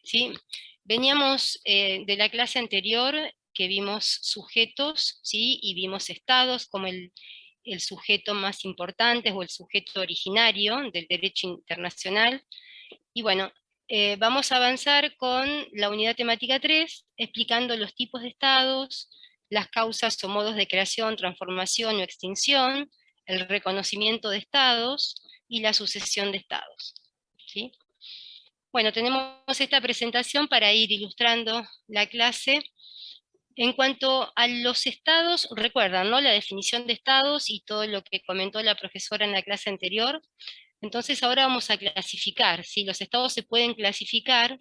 ¿sí? Veníamos de la clase anterior que vimos sujetos, ¿sí? Y vimos estados como el sujeto más importante o el sujeto originario del derecho internacional. Y bueno, vamos a avanzar con la unidad temática 3, explicando los tipos de estados, las causas o modos de creación, transformación o extinción, el reconocimiento de estados y la sucesión de estados, ¿sí? Bueno, tenemos esta presentación para ir ilustrando la clase. En cuanto a los estados, recuerdan, ¿no?, la definición de estados y todo lo que comentó la profesora en la clase anterior. Entonces ahora vamos a clasificar, ¿sí? Los estados se pueden clasificar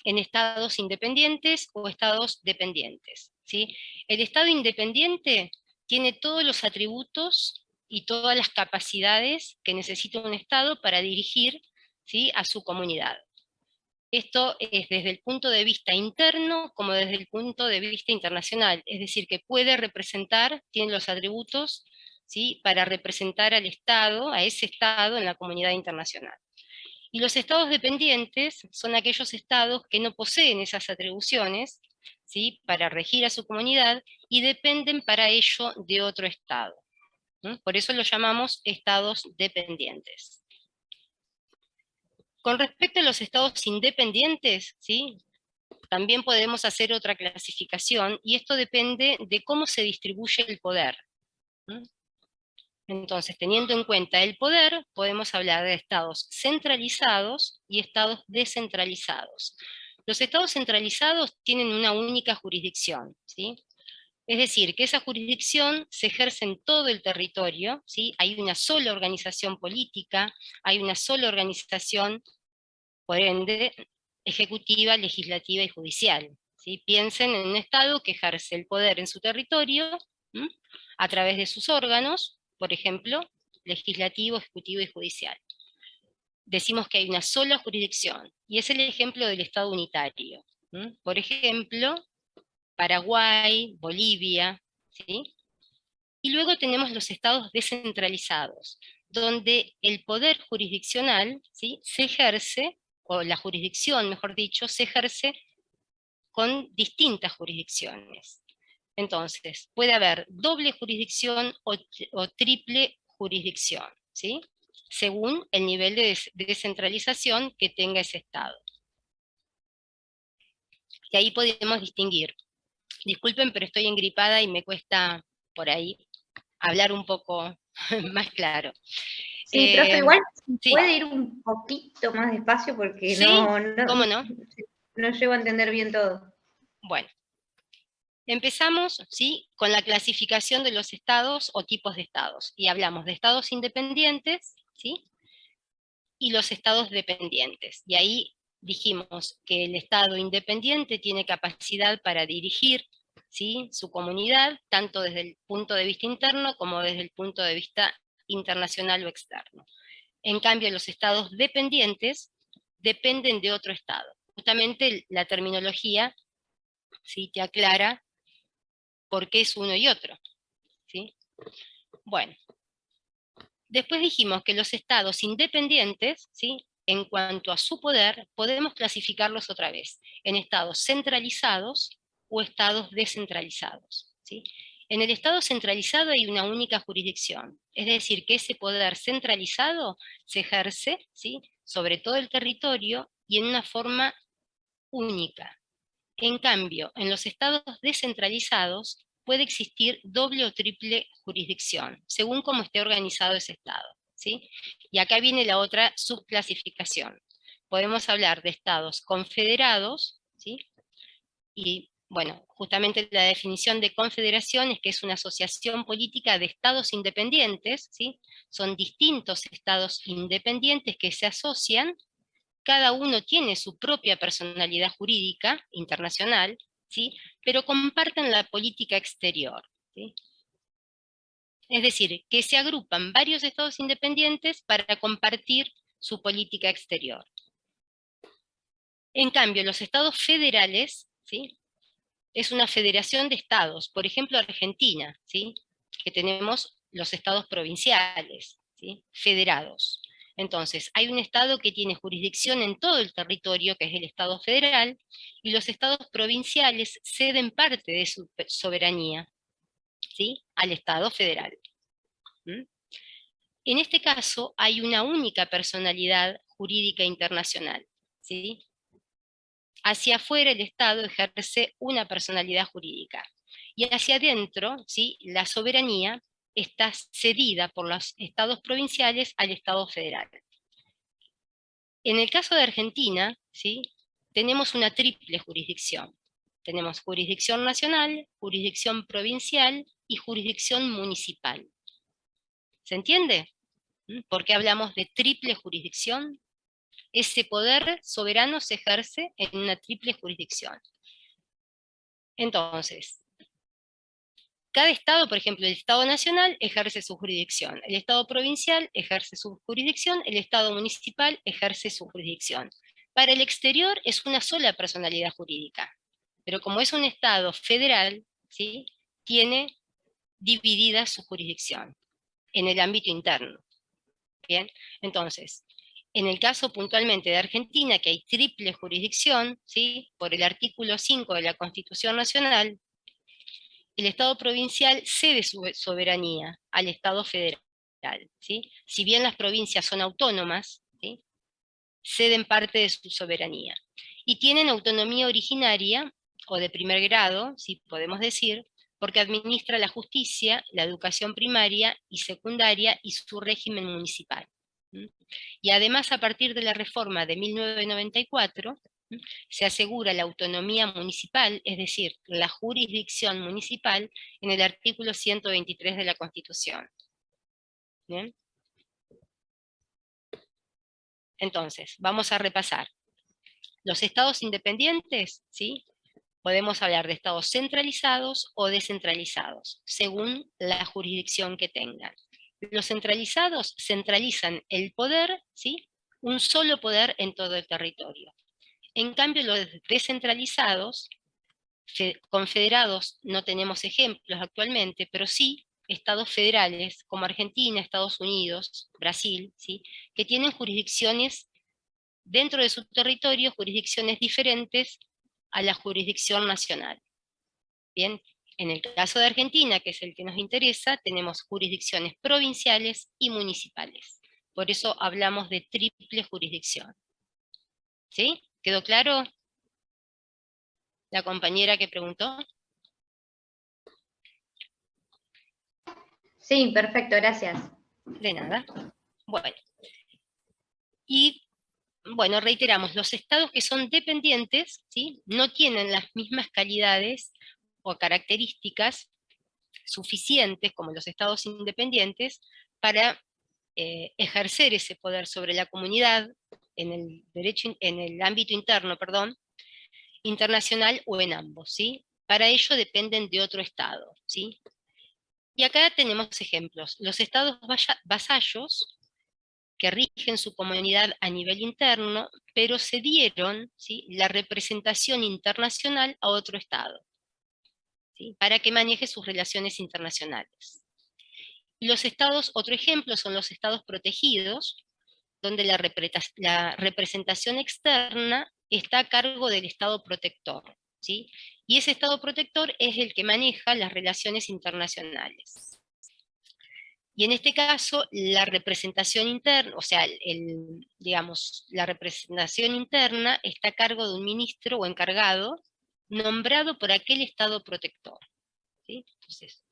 en estados independientes o estados dependientes, ¿sí? El estado independiente tiene todos los atributos y todas las capacidades que necesita un estado para dirigir, ¿sí?, a su comunidad. Esto es desde el punto de vista interno como desde el punto de vista internacional, es decir, que puede representar, tiene los atributos, ¿sí?, para representar al Estado, a ese Estado en la comunidad internacional. Y los estados dependientes son aquellos estados que no poseen esas atribuciones, ¿sí?, para regir a su comunidad y dependen para ello de otro estado. Por eso los llamamos estados dependientes. Con respecto a los estados independientes, ¿sí?, también podemos hacer otra clasificación, y esto depende de cómo se distribuye el poder. Entonces, teniendo en cuenta el poder, podemos hablar de estados centralizados y estados descentralizados. Los estados centralizados tienen una única jurisdicción, ¿sí? Es decir, que esa jurisdicción se ejerce en todo el territorio, ¿sí? Hay una sola organización política, hay una sola organización, por ende, ejecutiva, legislativa y judicial, ¿sí? Piensen en un Estado que ejerce el poder en su territorio, ¿m?, a través de sus órganos, por ejemplo, legislativo, ejecutivo y judicial. Decimos que hay una sola jurisdicción, y es el ejemplo del Estado unitario. Por ejemplo, Paraguay, Bolivia, ¿sí? Y luego tenemos los estados descentralizados, donde el poder jurisdiccional, ¿sí?, se ejerce, o la jurisdicción, mejor dicho, se ejerce con distintas jurisdicciones. Entonces, puede haber doble jurisdicción o triple jurisdicción, ¿sí?, según el nivel de descentralización que tenga ese estado. Y ahí podemos distinguir. Disculpen, pero estoy engripada y me cuesta por ahí hablar un poco más claro. Sí, profe, igual Sí. puede ir un poquito más despacio porque Sí, ¿cómo no? no llego a entender bien todo. Bueno, empezamos, ¿sí?, con la clasificación de los estados o tipos de estados, y hablamos de estados independientes, ¿sí?, y los estados dependientes. Y ahí dijimos que el estado independiente tiene capacidad para dirigir, ¿sí?, su comunidad, tanto desde el punto de vista interno como desde el punto de vista internacional o externo. En cambio, los estados dependientes dependen de otro estado. Justamente la terminología, ¿sí?, te aclara por qué es uno y otro, ¿sí? Bueno, después dijimos que los estados independientes, ¿sí?, en cuanto a su poder, podemos clasificarlos otra vez en estados centralizados o estados descentralizados, ¿sí? En el estado centralizado hay una única jurisdicción, es decir, que ese poder centralizado se ejerce, ¿sí?, sobre todo el territorio y en una forma única. En cambio, en los estados descentralizados puede existir doble o triple jurisdicción, según cómo esté organizado ese estado, ¿sí? Y acá viene la otra subclasificación. Podemos hablar de estados confederados, ¿sí? Y bueno, justamente la definición de confederación es que es una asociación política de estados independientes, ¿sí? Son distintos estados independientes que se asocian. Cada uno tiene su propia personalidad jurídica internacional, ¿sí?, pero comparten la política exterior, ¿sí? Es decir, que se agrupan varios estados independientes para compartir su política exterior. En cambio, los estados federales, ¿sí?, es una federación de estados, por ejemplo Argentina, ¿sí?, que tenemos los estados provinciales, ¿sí?, federados. Entonces, hay un Estado que tiene jurisdicción en todo el territorio, que es el Estado federal, y los estados provinciales ceden parte de su soberanía, ¿sí?, al Estado federal. ¿Mm? En este caso, hay una única personalidad jurídica internacional, ¿sí? Hacia afuera el Estado ejerce una personalidad jurídica, y hacia adentro, ¿sí?, la soberanía está cedida por los estados provinciales al Estado federal. En el caso de Argentina, ¿sí?, tenemos una triple jurisdicción. Tenemos jurisdicción nacional, jurisdicción provincial y jurisdicción municipal. ¿Se entiende? ¿Por qué hablamos de triple jurisdicción? Ese poder soberano se ejerce en una triple jurisdicción. Entonces, cada estado, por ejemplo, el Estado nacional ejerce su jurisdicción, el Estado provincial ejerce su jurisdicción, el Estado municipal ejerce su jurisdicción. Para el exterior es una sola personalidad jurídica, pero como es un Estado federal, ¿sí?, tiene dividida su jurisdicción en el ámbito interno. Bien, entonces, en el caso puntualmente de Argentina, que hay triple jurisdicción, ¿sí?, por el artículo 5 de la Constitución Nacional, el Estado provincial cede su soberanía al Estado federal, ¿sí? Si bien las provincias son autónomas, ¿sí?, ceden parte de su soberanía. Y tienen autonomía originaria, o de primer grado, si podemos decir, porque administra la justicia, la educación primaria y secundaria y su régimen municipal. Y además, a partir de la reforma de 1994, se asegura la autonomía municipal, es decir, la jurisdicción municipal, en el artículo 123 de la Constitución. ¿Bien? Entonces, vamos a repasar. Los estados independientes, ¿sí?, podemos hablar de estados centralizados o descentralizados, según la jurisdicción que tengan. Los centralizados centralizan el poder, ¿sí?, un solo poder en todo el territorio. En cambio, los descentralizados, confederados, no tenemos ejemplos actualmente, pero sí estados federales, como Argentina, Estados Unidos, Brasil, ¿sí?, que tienen jurisdicciones dentro de su territorio, jurisdicciones diferentes a la jurisdicción nacional. Bien, en el caso de Argentina, que es el que nos interesa, tenemos jurisdicciones provinciales y municipales. Por eso hablamos de triple jurisdicción. ¿Sí? ¿Quedó claro? La compañera que preguntó. Sí, perfecto, gracias. De nada. Bueno. Y bueno, reiteramos, los estados que son dependientes, ¿sí?, no tienen las mismas calidades o características suficientes como los estados independientes para ejercer ese poder sobre la comunidad en el derecho, en el ámbito interno, perdón, internacional o en ambos, ¿sí? Para ello dependen de otro estado, ¿sí? Y acá tenemos ejemplos. Los estados vasallos, que rigen su comunidad a nivel interno, pero cedieron, ¿sí?, la representación internacional a otro estado, ¿sí?, para que maneje sus relaciones internacionales. Los estados, otro ejemplo, son los estados protegidos, donde la representación externa está a cargo del estado protector, ¿sí? Y ese estado protector es el que maneja las relaciones internacionales. Y en este caso, la representación interna, o sea, digamos, la representación interna está a cargo de un ministro o encargado nombrado por aquel estado protector, ¿sí? Entonces,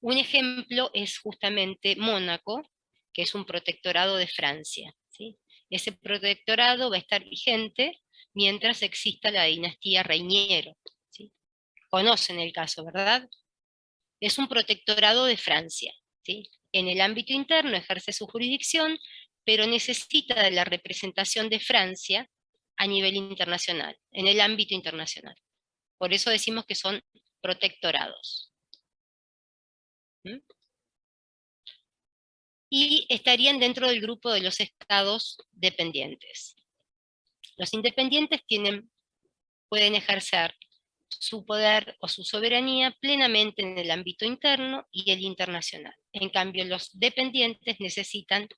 un ejemplo es justamente Mónaco, que es un protectorado de Francia, ¿sí? Ese protectorado va a estar vigente mientras exista la dinastía Reiniero, ¿sí? Conocen el caso, ¿verdad? Es un protectorado de Francia, ¿sí? En el ámbito interno ejerce su jurisdicción, pero necesita de la representación de Francia a nivel internacional, en el ámbito internacional. Por eso decimos que son protectorados. ¿Mm? Y estarían dentro del grupo de los estados dependientes. Los independientes pueden ejercer su poder o su soberanía plenamente en el ámbito interno y el internacional. En cambio, los dependientes necesitan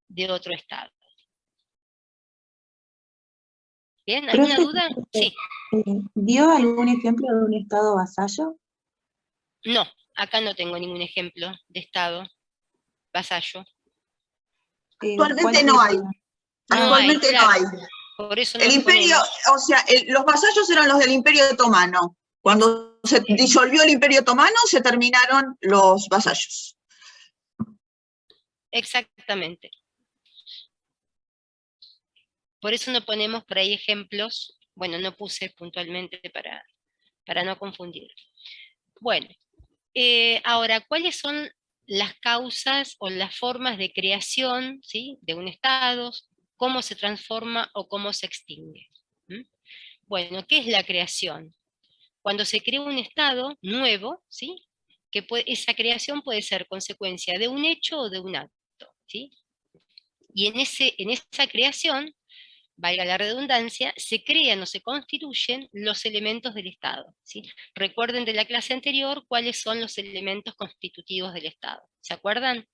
de otro Estado. ¿Bien? ¿Alguna Profe, duda? Sí. ¿dio algún ejemplo de un Estado vasallo? No, acá no tengo ningún ejemplo de Estado vasallo. ¿Cuál Actualmente no hay. sería? No hay, Actualmente no claro. hay. Por eso El nos imperio, ponemos. o sea, los vasallos eran los del Imperio Otomano. Cuando se disolvió el Imperio Otomano, se terminaron los vasallos. Exactamente. Por eso no ponemos por ahí ejemplos. Bueno, no puse puntualmente para no confundir. Bueno, ahora, ¿cuáles son las causas o las formas de creación, ¿sí?, de un Estado? ¿Cómo se transforma o cómo se extingue? ¿Mm? Bueno, ¿qué es la creación? Cuando se crea un Estado nuevo, ¿sí?, esa creación puede ser consecuencia de un hecho o de un acto, ¿sí? Y en esa creación, valga la redundancia, se crean o se constituyen los elementos del Estado, ¿sí? Recuerden de la clase anterior cuáles son los elementos constitutivos del Estado. ¿Se acuerdan?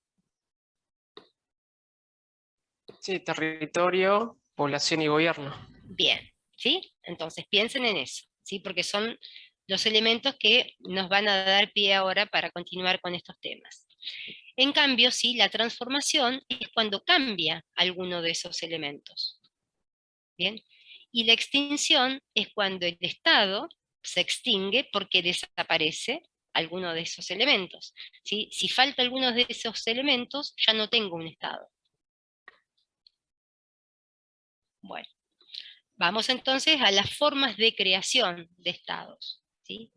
Sí, territorio, población y gobierno. Bien, ¿sí? Entonces piensen en eso, ¿sí? Porque son los elementos que nos van a dar pie ahora para continuar con estos temas. En cambio, sí, la transformación es cuando cambia alguno de esos elementos. ¿Bien? Y la extinción es cuando el Estado se extingue porque desaparece alguno de esos elementos, ¿sí? Si falta alguno de esos elementos, ya no tengo un Estado. Bueno, vamos entonces a las formas de creación de Estados, ¿sí?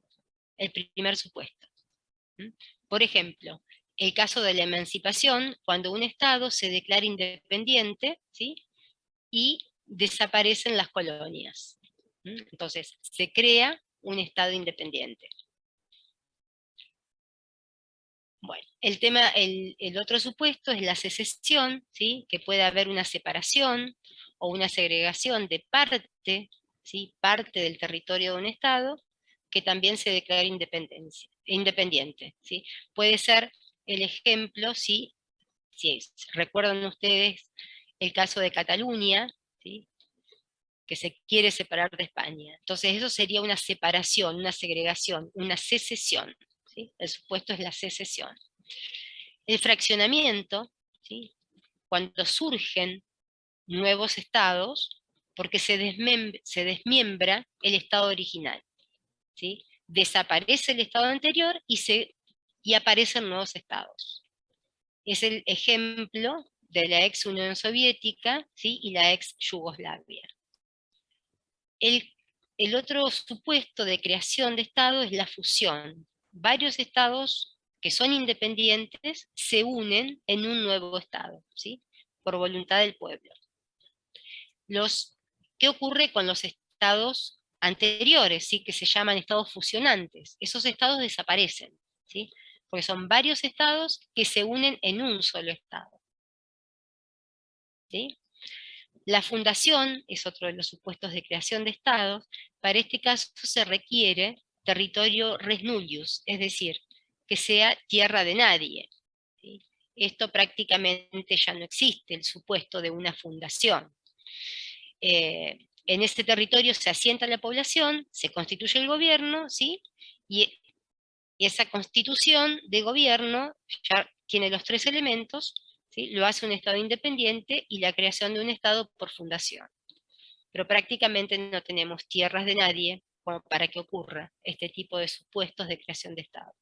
El primer supuesto. ¿Mm? Por ejemplo, el caso de la emancipación, cuando un Estado se declara independiente, ¿sí?, y desaparecen las colonias. ¿Mm? Entonces, se crea un Estado independiente. Bueno, el otro supuesto es la secesión, ¿sí?, que puede haber una separación o una segregación de parte, ¿sí?, parte del territorio de un Estado, que también se declara independiente, ¿sí? Puede ser el ejemplo, si recuerdan ustedes el caso de Cataluña, ¿sí?, que se quiere separar de España. Entonces eso sería una separación, una segregación, una secesión, ¿sí? El supuesto es la secesión. El fraccionamiento, ¿sí?, cuando surgen nuevos estados, porque se desmiembra el estado original, ¿sí? Desaparece el estado anterior y aparecen nuevos estados. Es el ejemplo de la ex Unión Soviética, ¿sí?, y la ex Yugoslavia. El otro supuesto de creación de Estado es la fusión. Varios estados que son independientes se unen en un nuevo Estado, ¿sí?, por voluntad del pueblo. ¿Qué ocurre con los estados anteriores, ¿sí?, que se llaman estados fusionantes? Esos estados desaparecen, ¿sí?, porque son varios estados que se unen en un solo Estado, ¿sí? La fundación es otro de los supuestos de creación de estados. Para este caso se requiere territorio res nullius, es decir, que sea tierra de nadie, ¿sí? Esto prácticamente ya no existe, el supuesto de una fundación. En este territorio se asienta la población, se constituye el gobierno, ¿sí?, y esa constitución de gobierno ya tiene los tres elementos, ¿sí?, lo hace un Estado independiente y la creación de un Estado por fundación. Pero prácticamente no tenemos tierras de nadie como para que ocurra este tipo de supuestos de creación de Estado.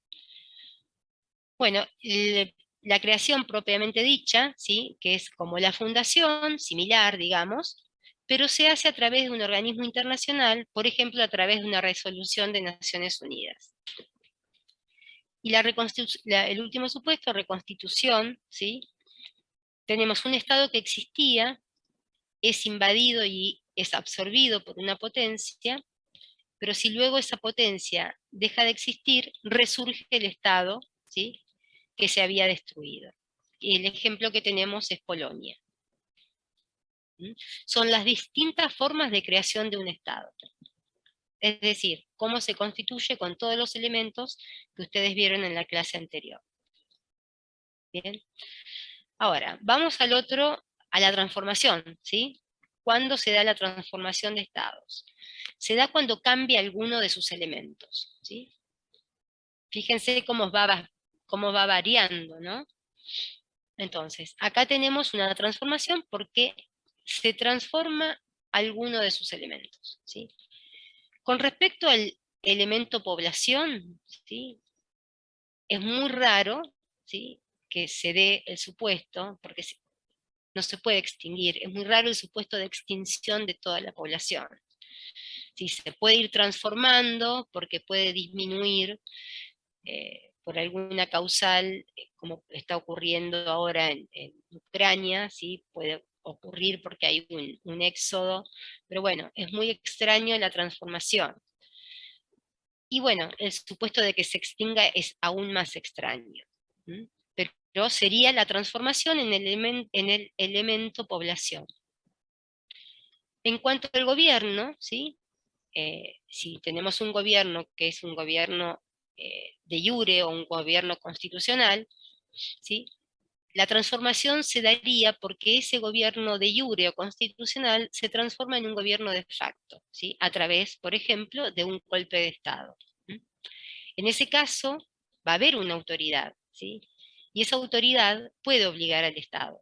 Bueno, la creación propiamente dicha, ¿sí?, que es como la fundación, similar, digamos, pero se hace a través de un organismo internacional, por ejemplo, a través de una resolución de Naciones Unidas. Y el último supuesto, reconstitución, ¿sí? Tenemos un Estado que existía, es invadido y es absorbido por una potencia, pero si luego esa potencia deja de existir, resurge el Estado, ¿sí?, que se había destruido. Y el ejemplo que tenemos es Polonia. Son las distintas formas de creación de un Estado. Es decir, cómo se constituye con todos los elementos que ustedes vieron en la clase anterior. Bien. Ahora, vamos al otro a la transformación, ¿sí? ¿Cuándo se da la transformación de estados? Se da cuando cambia alguno de sus elementos, ¿sí? Fíjense cómo va variando, ¿no? Entonces, acá tenemos una transformación porque se transforma alguno de sus elementos, ¿sí? Con respecto al elemento población, ¿sí? Es muy raro, ¿sí?, que se dé el supuesto, porque no se puede extinguir, es muy raro el supuesto de extinción de toda la población. ¿Sí? Se puede ir transformando porque puede disminuir por alguna causal, como está ocurriendo ahora en Ucrania, ¿sí? Puede ocurrir porque hay un éxodo, pero bueno, es muy extraño la transformación. Y bueno, el supuesto de que se extinga es aún más extraño. Pero sería la transformación en el elemento población. En cuanto al gobierno, ¿sí? Si tenemos un gobierno que es un gobierno de iure o un gobierno constitucional, ¿sí?, la transformación se daría porque ese gobierno de iure o constitucional se transforma en un gobierno de facto, ¿sí?, a través, por ejemplo, de un golpe de Estado. En ese caso, va a haber una autoridad, ¿sí?, y esa autoridad puede obligar al Estado.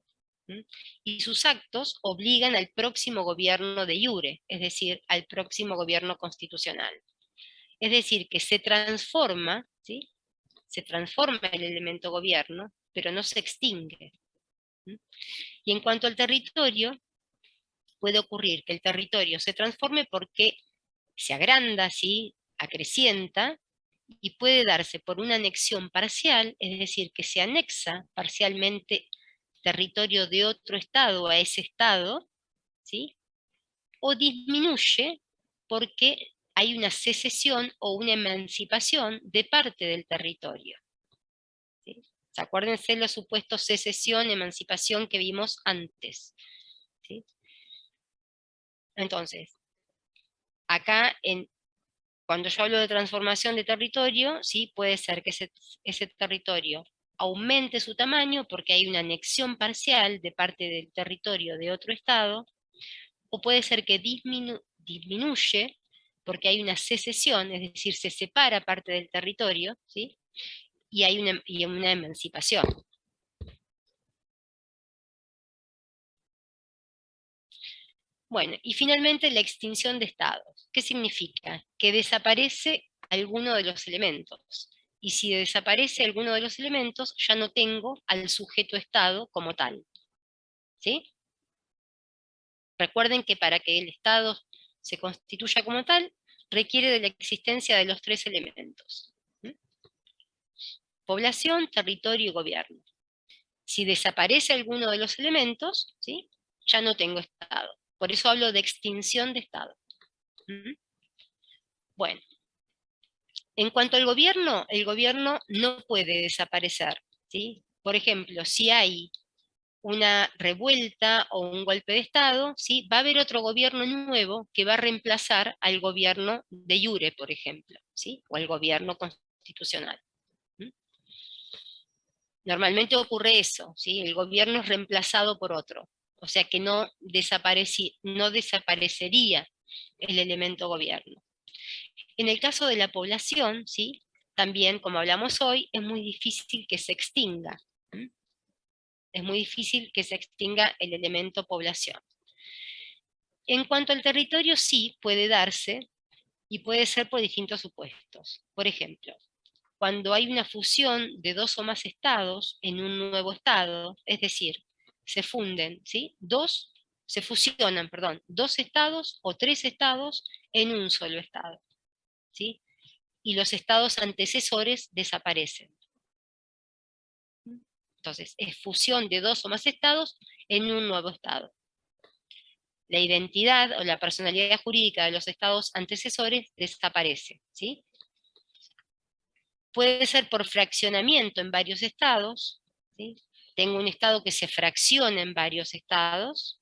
Y sus actos obligan al próximo gobierno de iure, es decir, al próximo gobierno constitucional. Es decir, que se transforma, ¿sí?, se transforma el elemento gobierno, pero no se extingue. Y en cuanto al territorio, puede ocurrir que el territorio se transforme porque se agranda, ¿sí?, acrecienta, y puede darse por una anexión parcial, es decir, que se anexa parcialmente territorio de otro estado a ese estado, ¿sí?, o disminuye porque hay una secesión o una emancipación de parte del territorio. ¿Sí? Acuérdense los supuestos secesión, emancipación que vimos antes. ¿Sí? Entonces, acá, cuando yo hablo de transformación de territorio, ¿sí?, puede ser que ese territorio aumente su tamaño porque hay una anexión parcial de parte del territorio de otro estado, o puede ser que disminuye porque hay una secesión, es decir, se separa parte del territorio, ¿sí?, y hay una emancipación. Bueno, y finalmente la extinción de estados. ¿Qué significa? Que desaparece alguno de los elementos. Y si desaparece alguno de los elementos, ya no tengo al sujeto estado como tal. ¿Sí? Recuerden que para que el estado se constituya como tal, requiere de la existencia de los tres elementos. Población, territorio y gobierno. Si desaparece alguno de los elementos, ¿sí?, ya no tengo estado. Por eso hablo de extinción de estado. Bueno, en cuanto al gobierno, el gobierno no puede desaparecer, ¿sí? Por ejemplo, si hay una revuelta o un golpe de Estado, ¿sí?, va a haber otro gobierno nuevo que va a reemplazar al gobierno de iure, por ejemplo, ¿sí?, o al gobierno constitucional. Normalmente ocurre eso, ¿sí? El gobierno es reemplazado por otro, o sea que no desaparecería el elemento gobierno. En el caso de la población, ¿sí?, también, como hablamos hoy, es muy difícil que se extinga. Es muy difícil que se extinga el elemento población. En cuanto al territorio, sí puede darse, y puede ser por distintos supuestos. Por ejemplo, cuando hay una fusión de dos o más estados en un nuevo estado, es decir, se fusionan, dos estados o tres estados en un solo estado, ¿sí?, y los estados antecesores desaparecen. Entonces, es fusión de dos o más estados en un nuevo estado. La identidad o la personalidad jurídica de los estados antecesores desaparece, ¿sí? Puede ser por fraccionamiento en varios estados, ¿sí? Tengo un estado que se fracciona en varios estados.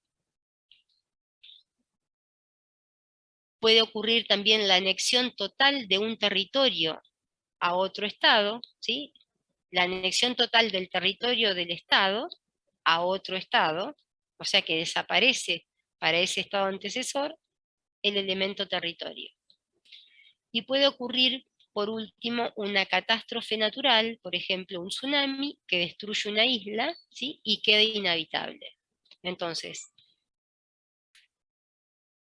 Puede ocurrir también la anexión total de un territorio a otro estado, ¿sí?, la anexión total del territorio del estado a otro estado, O sea que desaparece para ese estado antecesor el elemento territorio. Y puede ocurrir, por último, una catástrofe natural, por ejemplo, un tsunami que destruye una isla, ¿sí? Y queda inhabitable. Entonces,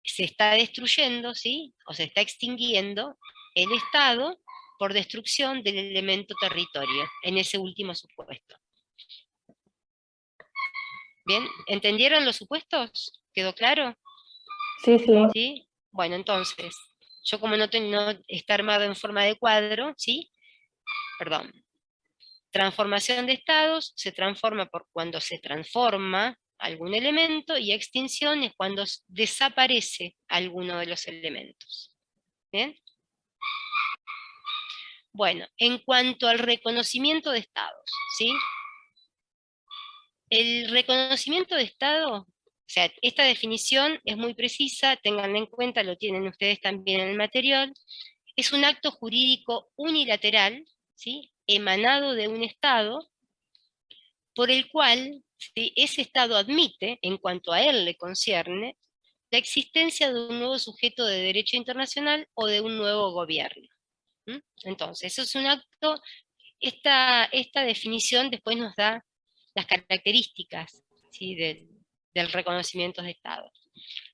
se está destruyendo, ¿sí? O se está extinguiendo el estado por destrucción del elemento territorio, en ese último supuesto. ¿Bien? ¿Entendieron los supuestos? ¿Quedó claro? Sí, sí. ¿Sí? Bueno, entonces, yo como no está armado en forma de cuadro, ¿sí? Perdón. Transformación de estados se transforma por cuando se transforma algún elemento, y extinción es cuando desaparece alguno de los elementos. ¿Bien? Bueno, en cuanto al reconocimiento de estados, ¿sí? El reconocimiento de estado, o sea, esta definición es muy precisa, ténganla en cuenta, lo tienen ustedes también en el material. Es un acto jurídico unilateral, ¿sí? Emanado de un estado, por el cual, ¿sí? Ese estado admite, en cuanto a él le concierne, la existencia de un nuevo sujeto de derecho internacional o de un nuevo gobierno. Entonces, eso es un acto. Esta definición después nos da las características, ¿sí? del reconocimiento de Estado.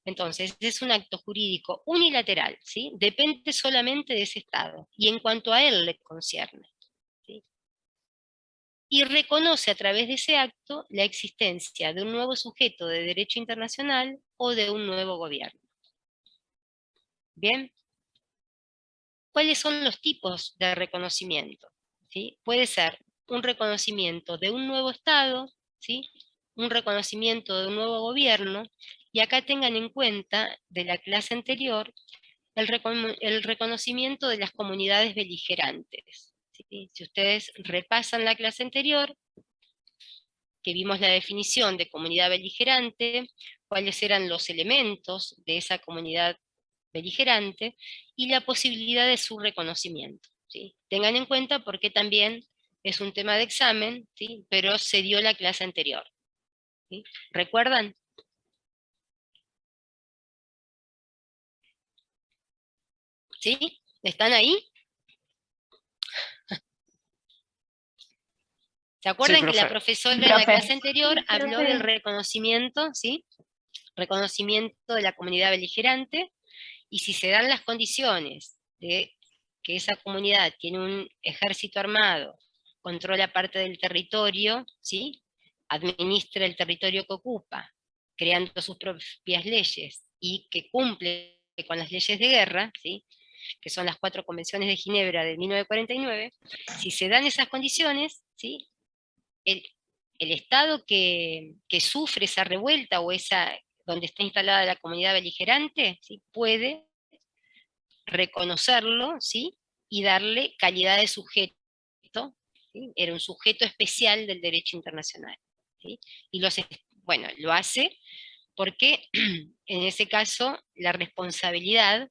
Entonces, es un acto jurídico unilateral, ¿sí? Depende solamente de ese Estado, y en cuanto a él le concierne, ¿sí? Y reconoce a través de ese acto la existencia de un nuevo sujeto de derecho internacional o de un nuevo gobierno. ¿Bien? ¿Cuáles son los tipos de reconocimiento? ¿Sí? Puede ser un reconocimiento de un nuevo Estado, ¿sí? Un reconocimiento de un nuevo gobierno, y acá tengan en cuenta, de la clase anterior, el reconocimiento de las comunidades beligerantes, ¿sí? Si ustedes repasan la clase anterior, que vimos la definición de comunidad beligerante, cuáles eran los elementos de esa comunidad beligerante, y la posibilidad de su reconocimiento, ¿sí? Tengan en cuenta porque también es un tema de examen, ¿sí? Pero se dio la clase anterior, ¿sí? ¿Recuerdan? ¿Sí? ¿Están ahí? ¿Se Sí, acuerdan que la profe. profesora Sí, en la profe. clase anterior Sí, habló profe. del reconocimiento, ¿sí? Reconocimiento de la comunidad beligerante, y si se dan las condiciones de que esa comunidad tiene un ejército armado, controla parte del territorio, ¿sí? Administra el territorio que ocupa, creando sus propias leyes, y que cumple con las leyes de guerra, ¿sí? Que son las 4 convenciones de Ginebra de 1949, si se dan esas condiciones, ¿sí? El, el Estado que sufre esa revuelta, o esa donde está instalada la comunidad beligerante, ¿sí? Puede reconocerlo, ¿sí? Y darle calidad de sujeto, ¿sí? Era un sujeto especial del derecho internacional, ¿sí? Y bueno, lo hace porque en ese caso la responsabilidad,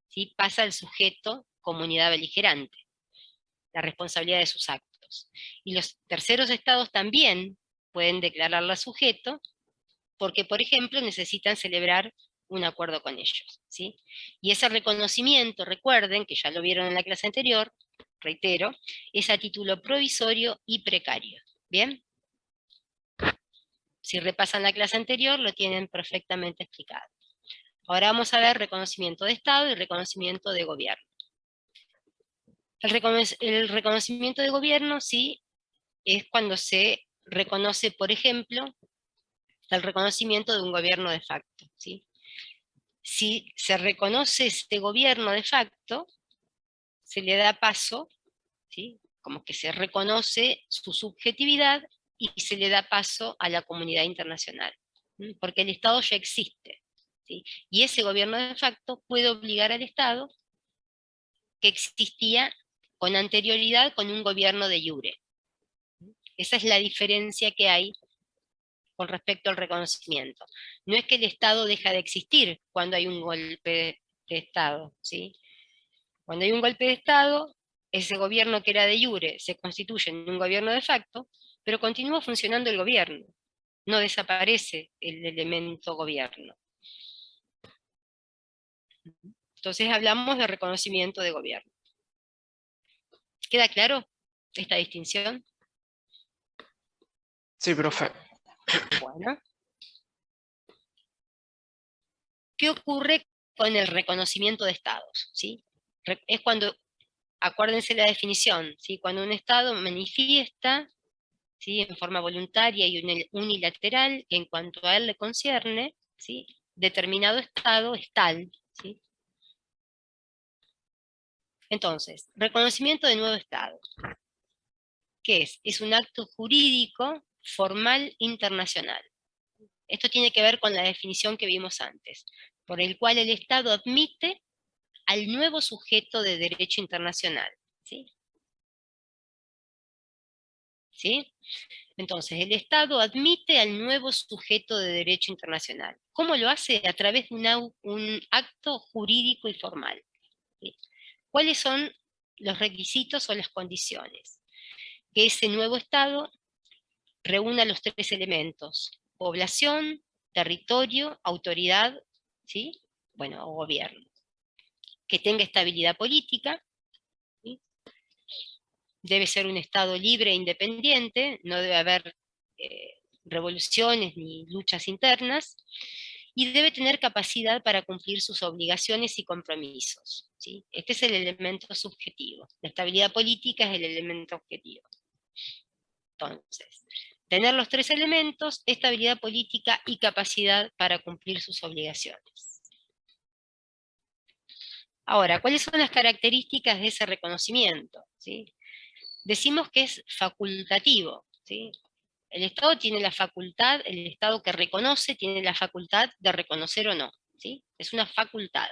¿sí? Pasa al sujeto comunidad beligerante, la responsabilidad de sus actos. Y los terceros estados también pueden declararla sujeto, porque, por ejemplo, necesitan celebrar un acuerdo con ellos, ¿sí? Y ese reconocimiento, recuerden, que ya lo vieron en la clase anterior, reitero, es a título provisorio y precario, ¿bien? Si repasan la clase anterior, lo tienen perfectamente explicado. Ahora vamos a ver reconocimiento de Estado y reconocimiento de gobierno. El reconocimiento de gobierno, sí, es cuando se reconoce, por ejemplo, el reconocimiento de un gobierno de facto, ¿sí? Si se reconoce este gobierno de facto, se le da paso, ¿sí? Como que se reconoce su subjetividad y se le da paso a la comunidad internacional, ¿sí? Porque el Estado ya existe, ¿sí? Y ese gobierno de facto puede obligar al Estado que existía con anterioridad con un gobierno de iure. Esa es la diferencia que hay con respecto al reconocimiento. No es que el Estado deja de existir cuando hay un golpe de Estado, ¿sí? Cuando hay un golpe de Estado, ese gobierno que era de iure se constituye en un gobierno de facto, pero continúa funcionando el gobierno, no desaparece el elemento gobierno. Entonces hablamos de reconocimiento de gobierno. ¿Queda claro esta distinción? Sí, profe. Bueno. ¿Qué ocurre con el reconocimiento de estados? ¿Sí? Es cuando, acuérdense la definición, ¿sí? Cuando un estado manifiesta, ¿sí?, en forma voluntaria y unilateral, que en cuanto a él le concierne, ¿sí?, determinado estado es tal, ¿sí? Entonces, reconocimiento de nuevo estado. ¿Qué es? Es un acto jurídico formal internacional. Esto tiene que ver con la definición que vimos antes, por el cual el Estado admite al nuevo sujeto de derecho internacional. ¿Sí? ¿Sí? Entonces, el Estado admite al nuevo sujeto de derecho internacional. ¿Cómo lo hace? A través de un acto jurídico y formal. ¿Sí? ¿Cuáles son los requisitos o las condiciones? Que ese nuevo Estado reúna los tres elementos: población, territorio, autoridad, ¿sí?, bueno, o gobierno. Que tenga estabilidad política, ¿sí? Debe ser un Estado libre e independiente, no debe haber revoluciones ni luchas internas, y debe tener capacidad para cumplir sus obligaciones y compromisos, ¿sí? Este es el elemento subjetivo. La estabilidad política es el elemento objetivo. Entonces, tener los tres elementos: estabilidad política y capacidad para cumplir sus obligaciones. Ahora, ¿cuáles son las características de ese reconocimiento? ¿Sí? Decimos que es facultativo, ¿sí? El Estado tiene la facultad, el Estado que reconoce tiene la facultad de reconocer o no, ¿sí? Es una facultad.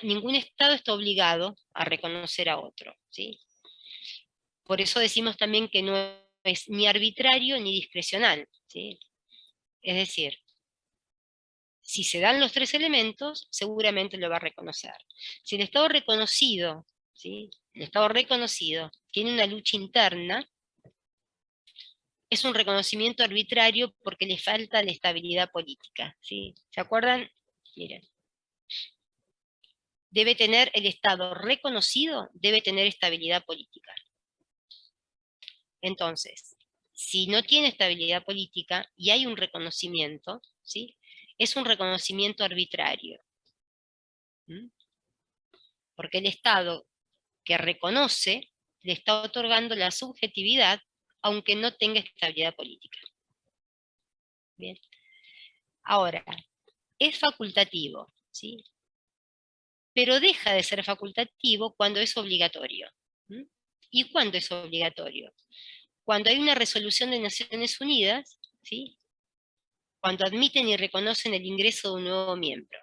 Ningún Estado está obligado a reconocer a otro, ¿sí? Por eso decimos también que no es ni arbitrario ni discrecional, ¿sí? Es decir, si se dan los tres elementos, seguramente lo va a reconocer. Si el Estado reconocido, ¿sí?, el Estado reconocido tiene una lucha interna, es un reconocimiento arbitrario porque le falta la estabilidad política, ¿sí? ¿Se acuerdan? Miren. Debe tener el Estado reconocido, debe tener estabilidad política. Entonces, si no tiene estabilidad política y hay un reconocimiento, ¿sí?, es un reconocimiento arbitrario. ¿Mm? Porque el Estado que reconoce le está otorgando la subjetividad, aunque no tenga estabilidad política. Bien. Ahora, es facultativo, ¿sí?, pero deja de ser facultativo cuando es obligatorio. ¿Mm? ¿Y cuándo es obligatorio? Cuando hay una resolución de Naciones Unidas, ¿sí?, cuando admiten y reconocen el ingreso de un nuevo miembro.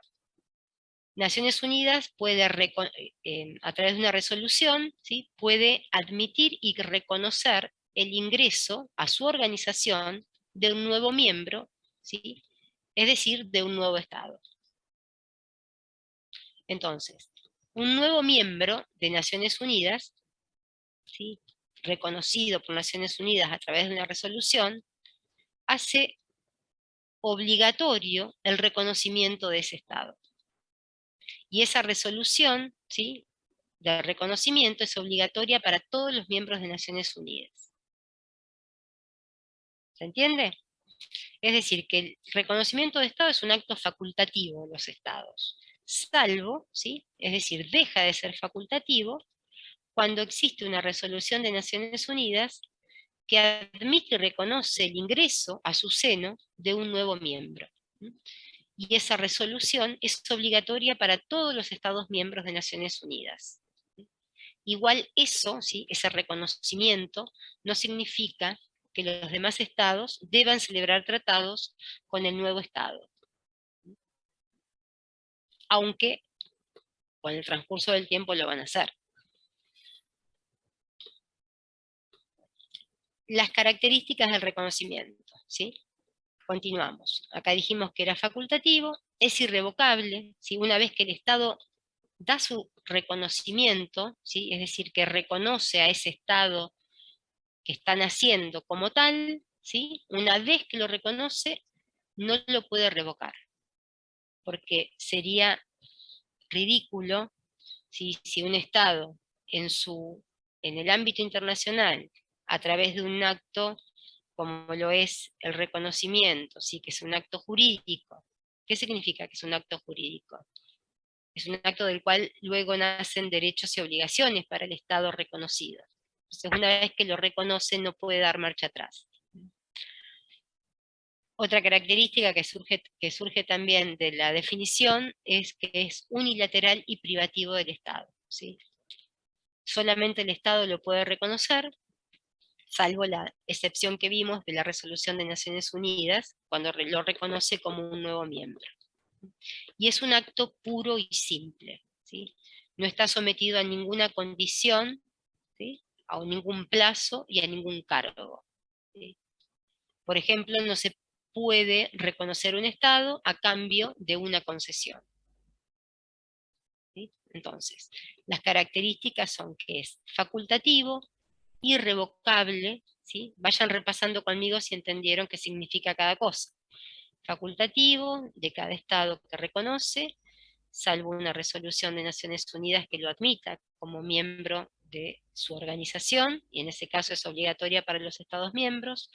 Naciones Unidas puede, a través de una resolución, ¿sí?, puede admitir y reconocer el ingreso a su organización de un nuevo miembro, ¿sí?, es decir, de un nuevo Estado. Entonces, un nuevo miembro de Naciones Unidas, ¿sí?, reconocido por Naciones Unidas a través de una resolución, hace obligatorio el reconocimiento de ese Estado. Y esa resolución, ¿sí?, de reconocimiento es obligatoria para todos los miembros de Naciones Unidas. ¿Se entiende? Es decir, que el reconocimiento de Estado es un acto facultativo de los Estados, salvo, ¿sí?, es decir, deja de ser facultativo cuando existe una resolución de Naciones Unidas que admite y reconoce el ingreso a su seno de un nuevo miembro. Y esa resolución es obligatoria para todos los Estados miembros de Naciones Unidas. Igual eso, ¿sí?, ese reconocimiento, no significa que los demás estados deban celebrar tratados con el nuevo Estado. Aunque con el transcurso del tiempo lo van a hacer. Las características del reconocimiento, ¿sí? Continuamos. Acá dijimos que era facultativo, es irrevocable, ¿sí? Una vez que el Estado da su reconocimiento, ¿sí?, es decir, que reconoce a ese Estado que están haciendo como tal, ¿sí? Una vez que lo reconoce, no lo puede revocar, porque sería ridículo si un Estado en el ámbito internacional, a través de un acto como lo es el reconocimiento, ¿sí? Que es un acto jurídico. ¿Qué significa que es un acto jurídico? Es un acto del cual luego nacen derechos y obligaciones para el Estado reconocido. Entonces, una vez que lo reconoce, no puede dar marcha atrás. Otra característica que surge también de la definición es que es unilateral y privativo del Estado, ¿sí? Solamente el Estado lo puede reconocer, salvo la excepción que vimos de la Resolución de Naciones Unidas, cuando lo reconoce como un nuevo miembro. Y es un acto puro y simple, ¿sí? No está sometido a ninguna condición, ¿sí? A ningún plazo y a ningún cargo, ¿sí? Por ejemplo, no se puede reconocer un Estado a cambio de una concesión, ¿sí? Entonces, las características son que es facultativo, irrevocable, ¿sí? Vayan repasando conmigo si entendieron qué significa cada cosa. Facultativo, de cada Estado que reconoce, salvo una resolución de Naciones Unidas que lo admita como miembro de su organización, y en ese caso es obligatoria para los Estados miembros.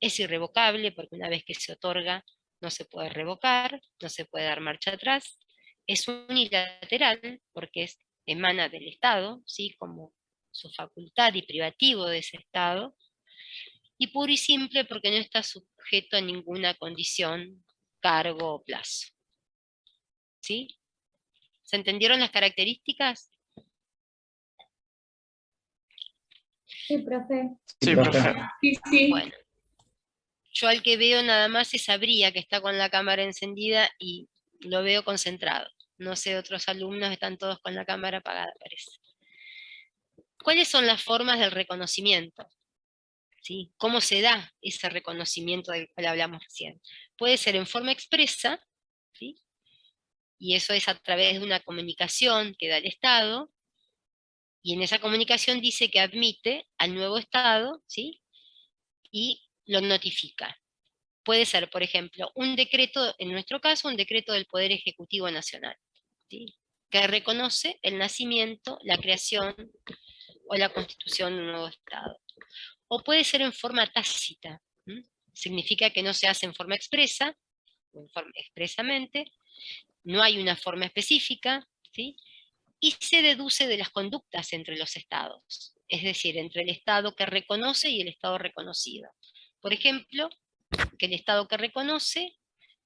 Es irrevocable porque una vez que se otorga no se puede revocar, no se puede dar marcha atrás. Es unilateral porque emana del Estado, ¿sí? Como su facultad y privativo de ese Estado. Y puro y simple porque no está sujeto a ninguna condición, cargo o plazo. ¿Sí? ¿Se entendieron las características? Sí, profe. Sí, profe. Sí, sí. Bueno, yo al que veo nada más es a Bría, que está con la cámara encendida y lo veo concentrado. No sé, otros alumnos están todos con la cámara apagada, parece. ¿Cuáles son las formas del reconocimiento? ¿Sí? ¿Cómo se da ese reconocimiento del cual hablamos recién? Puede ser en forma expresa, ¿sí? Y eso es a través de una comunicación que da el Estado, y en esa comunicación dice que admite al nuevo Estado, ¿sí? Y lo notifica. Puede ser, por ejemplo, un decreto, en nuestro caso, un decreto del Poder Ejecutivo Nacional, ¿sí? Que reconoce el nacimiento, la creación o la constitución de un nuevo Estado. O puede ser en forma tácita, ¿sí? Significa que no se hace en forma expresa, o en forma expresamente, no hay una forma específica, ¿sí? Y se deduce de las conductas entre los estados, es decir, entre el Estado que reconoce y el Estado reconocido. Por ejemplo, que el Estado que reconoce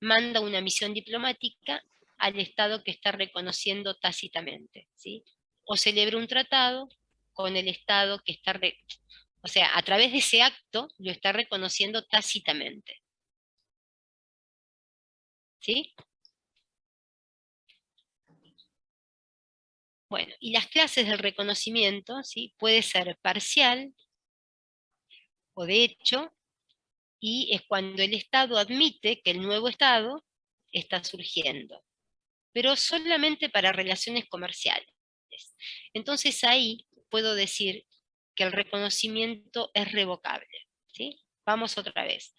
manda una misión diplomática al Estado que está reconociendo tácitamente, ¿sí? O celebra un tratado con el Estado que está, o sea, a través de ese acto lo está reconociendo tácitamente, ¿sí? Bueno, y las clases del reconocimiento, ¿sí? Puede ser parcial o de hecho, y es cuando el Estado admite que el nuevo Estado está surgiendo, pero solamente para relaciones comerciales. Entonces ahí puedo decir que el reconocimiento es revocable, ¿sí? Vamos otra vez.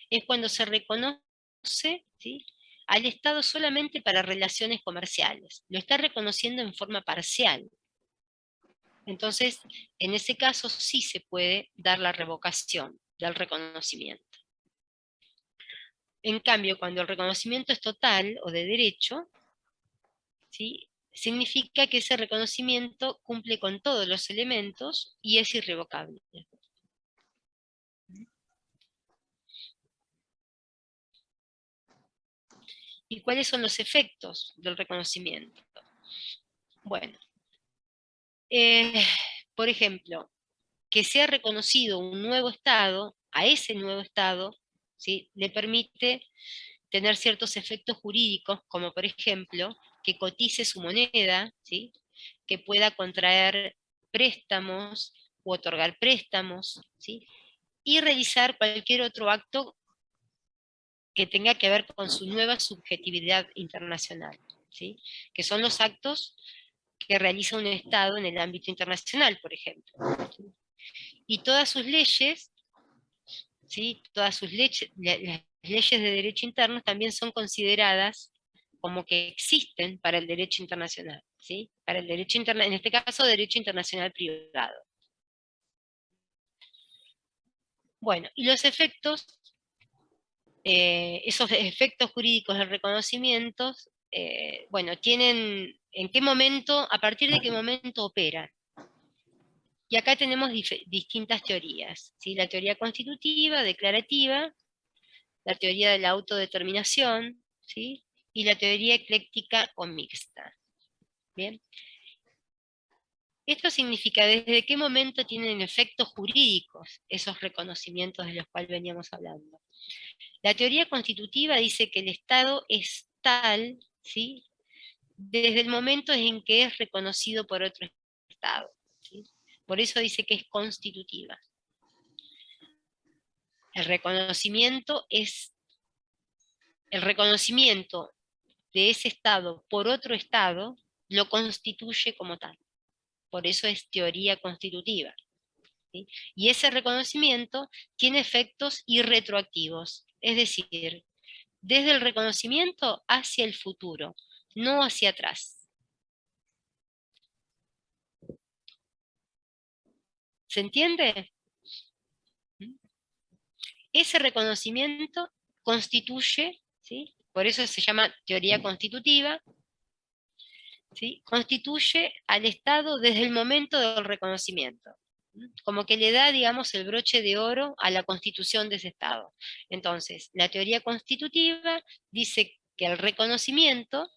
Es cuando se reconoce, ¿sí?, al Estado solamente para relaciones comerciales. Lo está reconociendo en forma parcial. Entonces, en ese caso sí se puede dar la revocación del reconocimiento. En cambio, cuando el reconocimiento es total o de derecho, ¿sí?, significa que ese reconocimiento cumple con todos los elementos y es irrevocable. ¿Y cuáles son los efectos del reconocimiento? Bueno, por ejemplo, que sea reconocido un nuevo Estado, a ese nuevo Estado, ¿sí?, le permite tener ciertos efectos jurídicos, como por ejemplo, que cotice su moneda, ¿sí?, que pueda contraer préstamos u otorgar préstamos, ¿sí?, y realizar cualquier otro acto que tenga que ver con su nueva subjetividad internacional, ¿sí?, que son los actos que realiza un Estado en el ámbito internacional, por ejemplo. Y todas sus leyes ¿sí? Todas sus leyes, las leyes de derecho interno también son consideradas como que existen para el derecho internacional, ¿sí? Para el derecho en este caso, derecho internacional privado. Bueno, y los efectos, esos efectos jurídicos del reconocimiento, bueno, tienen, ¿en qué momento, a partir de qué momento operan? Y acá tenemos distintas teorías, ¿sí? La teoría constitutiva, declarativa, la teoría de la autodeterminación, ¿sí? Y la teoría ecléctica o mixta. Bien. Esto significa desde qué momento tienen efectos jurídicos esos reconocimientos de los cuales veníamos hablando. La teoría constitutiva dice que el Estado es tal, ¿sí? Desde el momento en que es reconocido por otro Estado, ¿sí? Por eso dice que es constitutiva. El reconocimiento de ese Estado por otro Estado lo constituye como tal. Por eso es teoría constitutiva, ¿sí? Y ese reconocimiento tiene efectos irretroactivos, es decir, desde el reconocimiento hacia el futuro, no hacia atrás. ¿Se entiende? Ese reconocimiento constituye, ¿sí? Por eso se llama teoría constitutiva, ¿sí? Constituye al Estado desde el momento del reconocimiento. Como que le da, digamos, el broche de oro a la constitución de ese Estado. Entonces, la teoría constitutiva dice que el reconocimiento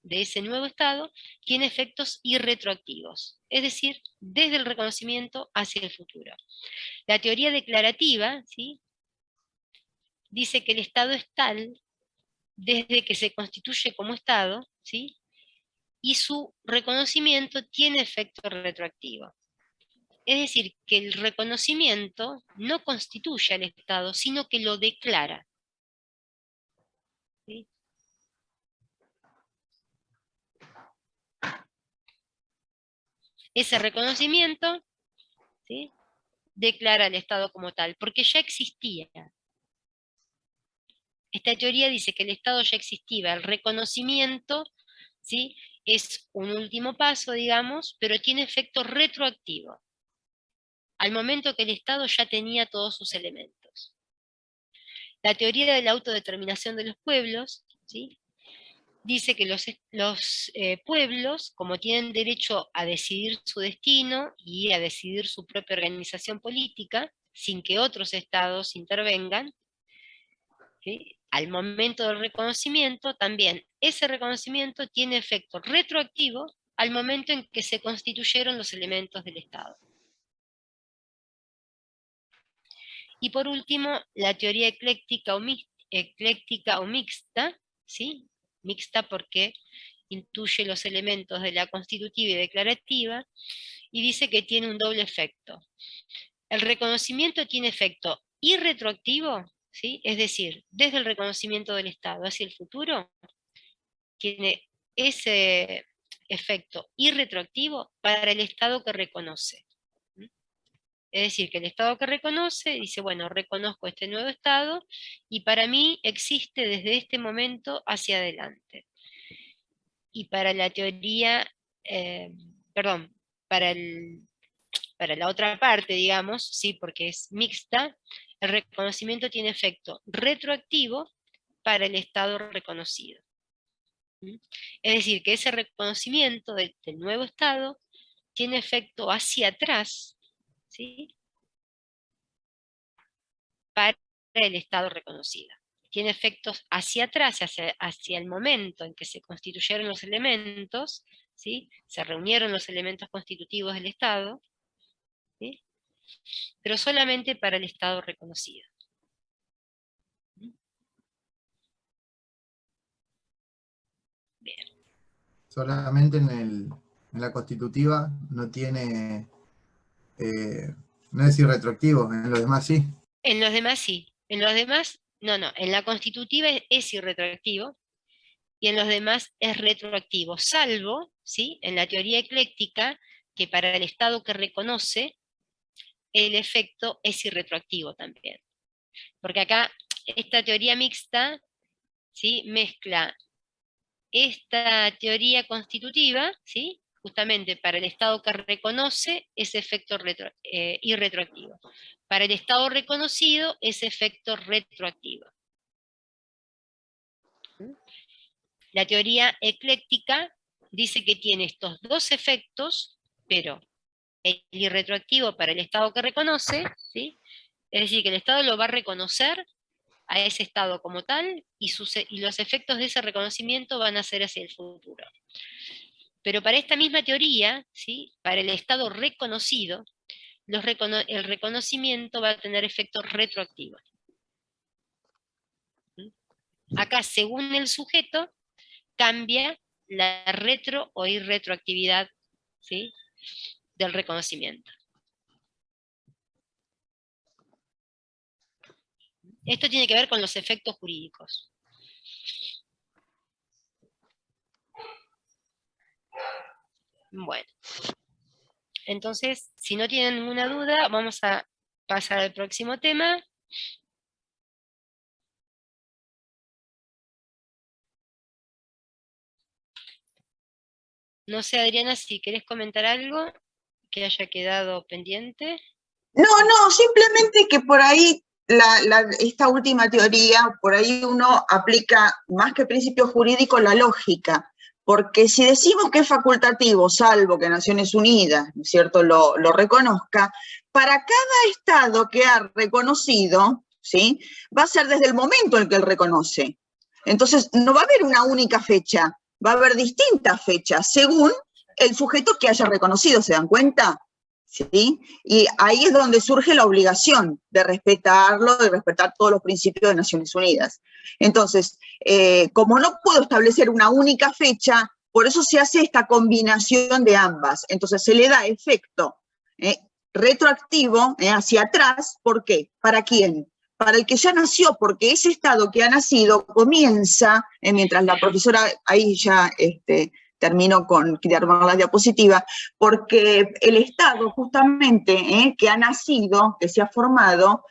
de ese nuevo Estado tiene efectos irretroactivos, es decir, desde el reconocimiento hacia el futuro. La teoría declarativa, ¿sí? Dice que el Estado es tal desde que se constituye como Estado, ¿sí? Y su reconocimiento tiene efecto retroactivo. Es decir, que el reconocimiento no constituye al Estado, sino que lo declara. ¿Sí? Ese reconocimiento, ¿sí? Declara al Estado como tal, porque ya existía. Esta teoría dice que el Estado ya existía, el reconocimiento, ¿sí? Es un último paso, digamos, pero tiene efecto retroactivo, al momento que el Estado ya tenía todos sus elementos. La teoría de la autodeterminación de los pueblos, ¿sí? Dice que los pueblos, como tienen derecho a decidir su destino y a decidir su propia organización política, sin que otros estados intervengan, ¿sí? Al momento del reconocimiento, también ese reconocimiento tiene efecto retroactivo al momento en que se constituyeron los elementos del Estado. Y por último, la teoría ecléctica o mixta, ¿sí? Mixta porque intuye los elementos de la constitutiva y declarativa, y dice que tiene un doble efecto. El reconocimiento tiene efecto irretroactivo, ¿sí? Es decir, desde el reconocimiento del Estado hacia el futuro, tiene ese efecto irretroactivo para el Estado que reconoce. Es decir, que el Estado que reconoce dice, bueno, reconozco este nuevo Estado y para mí existe desde este momento hacia adelante. Y para la teoría, perdón, para la otra parte, digamos, sí, porque es mixta, el reconocimiento tiene efecto retroactivo para el Estado reconocido. Es decir, que ese reconocimiento del nuevo Estado tiene efecto hacia atrás, ¿sí? Para el Estado reconocido. Tiene efectos hacia atrás, hacia el momento en que se constituyeron los elementos, ¿sí? Se reunieron los elementos constitutivos del Estado, ¿sí? Pero solamente para el Estado reconocido. Bien. Solamente en la constitutiva no tiene, no es irretroactivo, en los demás sí. En los demás sí. En los demás, no, en la constitutiva es irretroactivo, y en los demás es retroactivo, salvo, ¿sí? En la teoría ecléctica, que para el Estado que reconoce, el efecto es irretroactivo también. Porque acá esta teoría mixta, ¿sí?, mezcla esta teoría constitutiva, ¿sí?, justamente para el Estado que reconoce ese efecto irretroactivo. Para el Estado reconocido, ese efecto retroactivo. La teoría ecléctica dice que tiene estos dos efectos, pero el irretroactivo para el Estado que reconoce, ¿sí?, es decir, que el Estado lo va a reconocer a ese Estado como tal, y los efectos de ese reconocimiento van a ser hacia el futuro. Pero para esta misma teoría, ¿sí?, para el Estado reconocido, el reconocimiento va a tener efectos retroactivos. Acá, según el sujeto, cambia la retro o irretroactividad, ¿sí?, del reconocimiento. Esto tiene que ver con los efectos jurídicos. Bueno, entonces, si no tienen ninguna duda, vamos a pasar al próximo tema. No sé, Adriana, si querés comentar algo que haya quedado pendiente. No, simplemente que por ahí esta última teoría, por ahí uno aplica más que principio jurídico la lógica, porque si decimos que es facultativo, salvo que Naciones Unidas, ¿no es cierto?, lo reconozca, para cada Estado que ha reconocido, ¿sí?, va a ser desde el momento en que él reconoce. Entonces, no va a haber una única fecha, va a haber distintas fechas, según el sujeto que haya reconocido, ¿se dan cuenta? ¿Sí? Y ahí es donde surge la obligación de respetarlo, de respetar todos los principios de Naciones Unidas. Entonces, como no puedo establecer una única fecha, por eso se hace esta combinación de ambas. Entonces se le da efecto retroactivo hacia atrás. ¿Por qué? ¿Para quién? Para el que ya nació, porque ese Estado que ha nacido comienza, mientras la profesora ahí ya termino de armar la diapositiva, porque el Estado justamente que ha nacido, que se ha formado,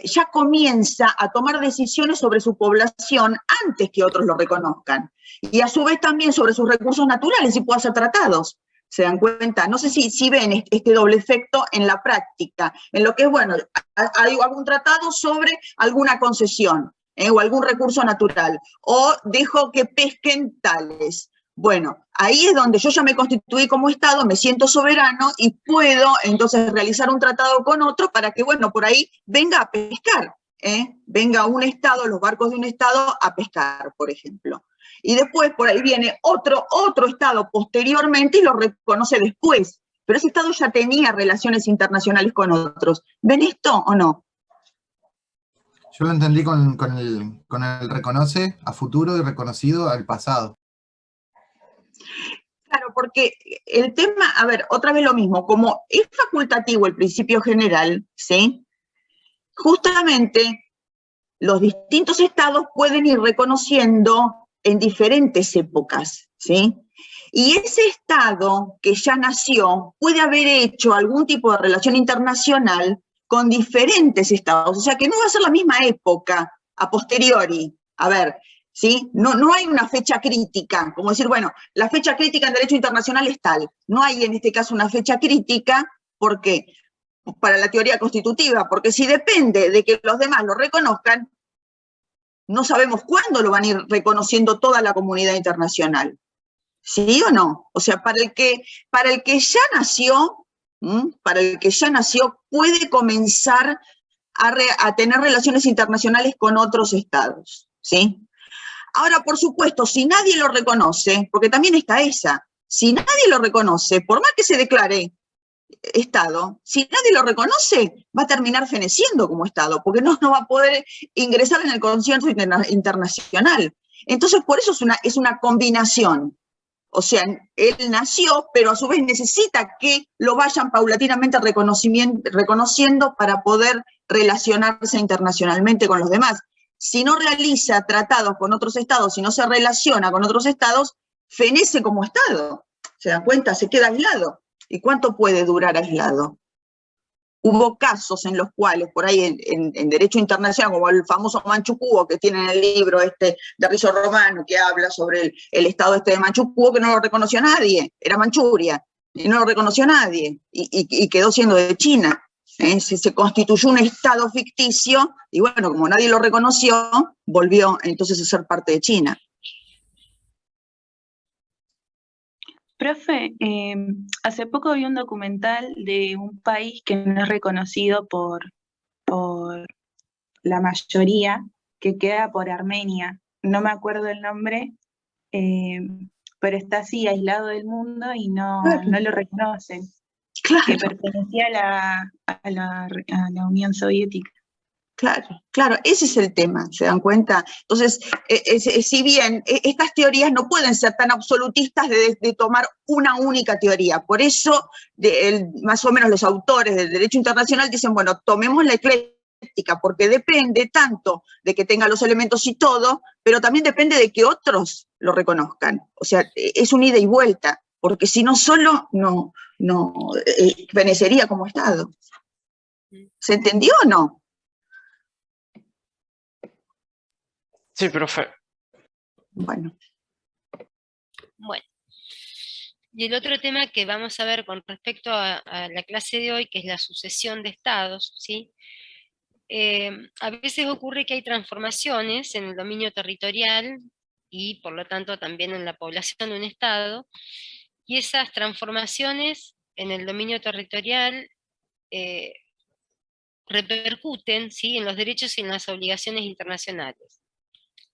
ya comienza a tomar decisiones sobre su población antes que otros lo reconozcan. Y a su vez también sobre sus recursos naturales y puede hacer tratados. ¿Se dan cuenta? No sé si ven este doble efecto en la práctica, en lo que es, bueno, hay algún tratado sobre alguna concesión o algún recurso natural, o dejo que pesquen tales. Bueno, ahí es donde yo ya me constituí como Estado, me siento soberano y puedo entonces realizar un tratado con otro para que, bueno, por ahí venga a pescar, venga un Estado, los barcos de un Estado a pescar, por ejemplo. Y después por ahí viene otro Estado posteriormente y lo reconoce después. Pero ese Estado ya tenía relaciones internacionales con otros. ¿Ven esto o no? Yo lo entendí con el reconoce a futuro y reconocido al pasado. Claro, porque el tema, a ver, otra vez lo mismo, como es facultativo el principio general, ¿sí? Justamente los distintos estados pueden ir reconociendo en diferentes épocas, ¿sí? Y ese Estado que ya nació puede haber hecho algún tipo de relación internacional con diferentes estados, o sea que no va a ser la misma época a posteriori. A ver, ¿sí? No hay una fecha crítica, como decir, bueno, la fecha crítica en derecho internacional es tal. No hay en este caso una fecha crítica, ¿por qué? Para la teoría constitutiva, porque si depende de que los demás lo reconozcan, no sabemos cuándo lo van a ir reconociendo toda la comunidad internacional. ¿Sí o no? O sea, para el que ya nació, puede comenzar a tener relaciones internacionales con otros estados, ¿sí? Ahora, por supuesto, si nadie lo reconoce, porque también está esa, si nadie lo reconoce, por más que se declare Estado, si nadie lo reconoce, va a terminar feneciendo como Estado, porque no va a poder ingresar en el concierto internacional. Entonces, por eso es una combinación. O sea, él nació, pero a su vez necesita que lo vayan paulatinamente reconociendo para poder relacionarse internacionalmente con los demás. Si no realiza tratados con otros estados, si no se relaciona con otros estados, fenece como Estado. ¿Se dan cuenta? Se queda aislado. ¿Y cuánto puede durar aislado? hubo casos en los cuales, por ahí en derecho internacional, como el famoso Manchu Kuo, que tiene en el libro de Rizzo Romano, que habla sobre el estado de Manchu Kuo, que no lo reconoció nadie, era Manchuria, y no lo reconoció nadie, y quedó siendo de China. Se constituyó un estado ficticio, y bueno, como nadie lo reconoció, volvió entonces a ser parte de China. Profe, hace poco vi un documental de un país que no es reconocido por la mayoría, que queda por Armenia. No me acuerdo el nombre, pero está así, aislado del mundo y no lo reconocen, que Claro, pertenecía a la Unión Soviética. claro, ese es el tema, ¿se dan cuenta? Entonces, si bien estas teorías no pueden ser tan absolutistas de tomar una única teoría, por eso más o menos los autores del derecho internacional dicen, bueno, tomemos la ecléctica, porque depende tanto de que tenga los elementos y todo, pero también depende de que otros lo reconozcan. O sea, es un ida y vuelta, porque si no solo no fenecería como Estado. ¿Se entendió o no? Sí, profe. Bueno. Bueno. Y el otro tema que vamos a ver con respecto a la clase de hoy, que es la sucesión de estados, ¿sí? A veces ocurre que hay transformaciones en el dominio territorial y por lo tanto también en la población de un estado, y esas transformaciones en el dominio territorial repercuten, ¿sí?, en los derechos y en las obligaciones internacionales,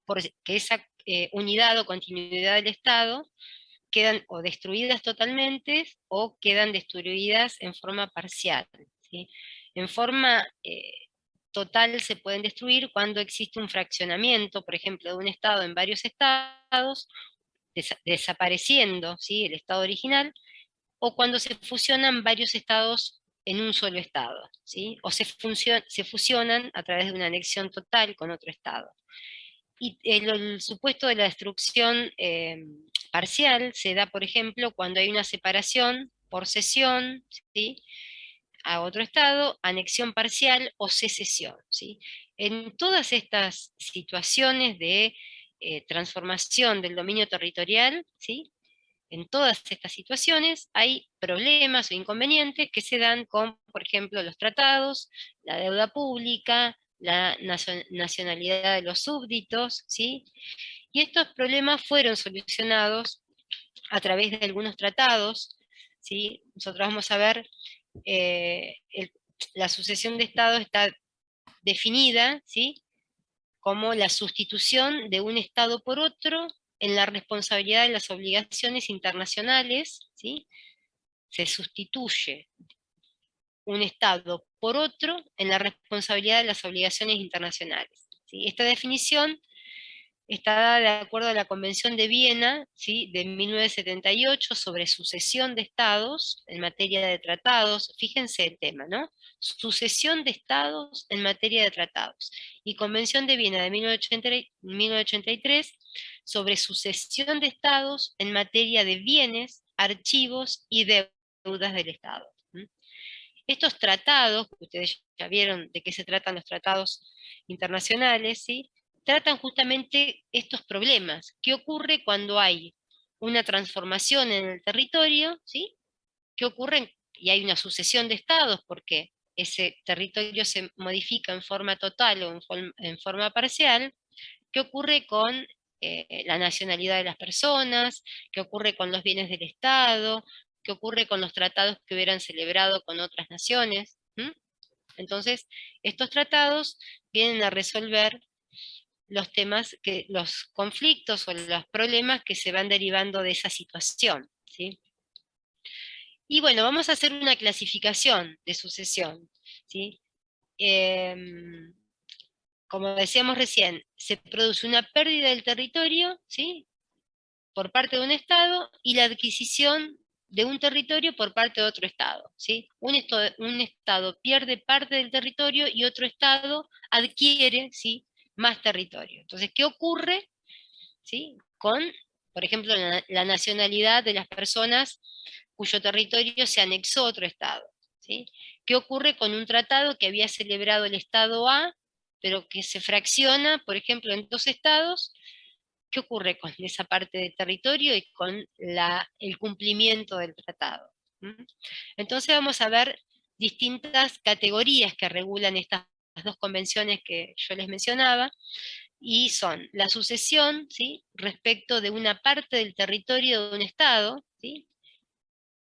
porque esa unidad o continuidad del Estado quedan o destruidas totalmente o quedan destruidas en forma parcial, ¿sí? En forma total se pueden destruir cuando existe un fraccionamiento, por ejemplo, de un estado en varios estados, desapareciendo, ¿sí?, el estado original, o cuando se fusionan varios estados en un solo estado, ¿sí?, o se fusionan a través de una anexión total con otro estado. Y el supuesto de la destrucción parcial se da, por ejemplo, cuando hay una separación por cesión, ¿sí?, a otro estado, anexión parcial o secesión, ¿sí? En todas estas situaciones de transformación del dominio territorial, ¿sí?, en todas estas situaciones hay problemas o inconvenientes que se dan con, por ejemplo, los tratados, la deuda pública, la nacionalidad de los súbditos, ¿sí? Y estos problemas fueron solucionados a través de algunos tratados, ¿sí? Nosotros vamos a ver, la sucesión de estados está definida, ¿sí?, como la sustitución de un estado por otro en la responsabilidad de las obligaciones internacionales, ¿sí? Se sustituye un estado por otro en la responsabilidad de las obligaciones internacionales, ¿sí? Esta definición está dada de acuerdo a la Convención de Viena, ¿sí?, de 1978 sobre sucesión de estados en materia de tratados. Fíjense el tema, ¿no? Sucesión de estados en materia de tratados. Y Convención de Viena de 1983 sobre sucesión de estados en materia de bienes, archivos y deudas del Estado. Estos tratados, ustedes ya vieron de qué se tratan los tratados internacionales, ¿sí?, tratan justamente estos problemas. ¿Qué ocurre cuando hay una transformación en el territorio? ¿Sí? ¿Qué ocurre? Y hay una sucesión de estados porque ese territorio se modifica en forma total o en forma parcial. ¿Qué ocurre con la nacionalidad de las personas? ¿Qué ocurre con los bienes del Estado? ¿Qué ocurre con los tratados que hubieran celebrado con otras naciones? Entonces, estos tratados vienen a resolver los temas, los conflictos o los problemas que se van derivando de esa situación, ¿sí? Y bueno, vamos a hacer una clasificación de sucesión, ¿sí? Como decíamos recién, se produce una pérdida del territorio, ¿sí?, por parte de un Estado, y la adquisición de un territorio por parte de otro Estado, ¿sí? Un Estado pierde parte del territorio y otro Estado adquiere, ¿sí?, más territorio. Entonces, ¿qué ocurre, ¿sí?, con, por ejemplo, la nacionalidad de las personas cuyo territorio se anexó a otro Estado, ¿sí? ¿Qué ocurre con un tratado que había celebrado el Estado A, pero que se fracciona, por ejemplo, en 2 estados? ¿Qué ocurre con esa parte de territorio y con el cumplimiento del tratado? Entonces vamos a ver distintas categorías que regulan estas 2 convenciones que yo les mencionaba, y son la sucesión, ¿sí?, respecto de una parte del territorio de un estado, ¿sí?,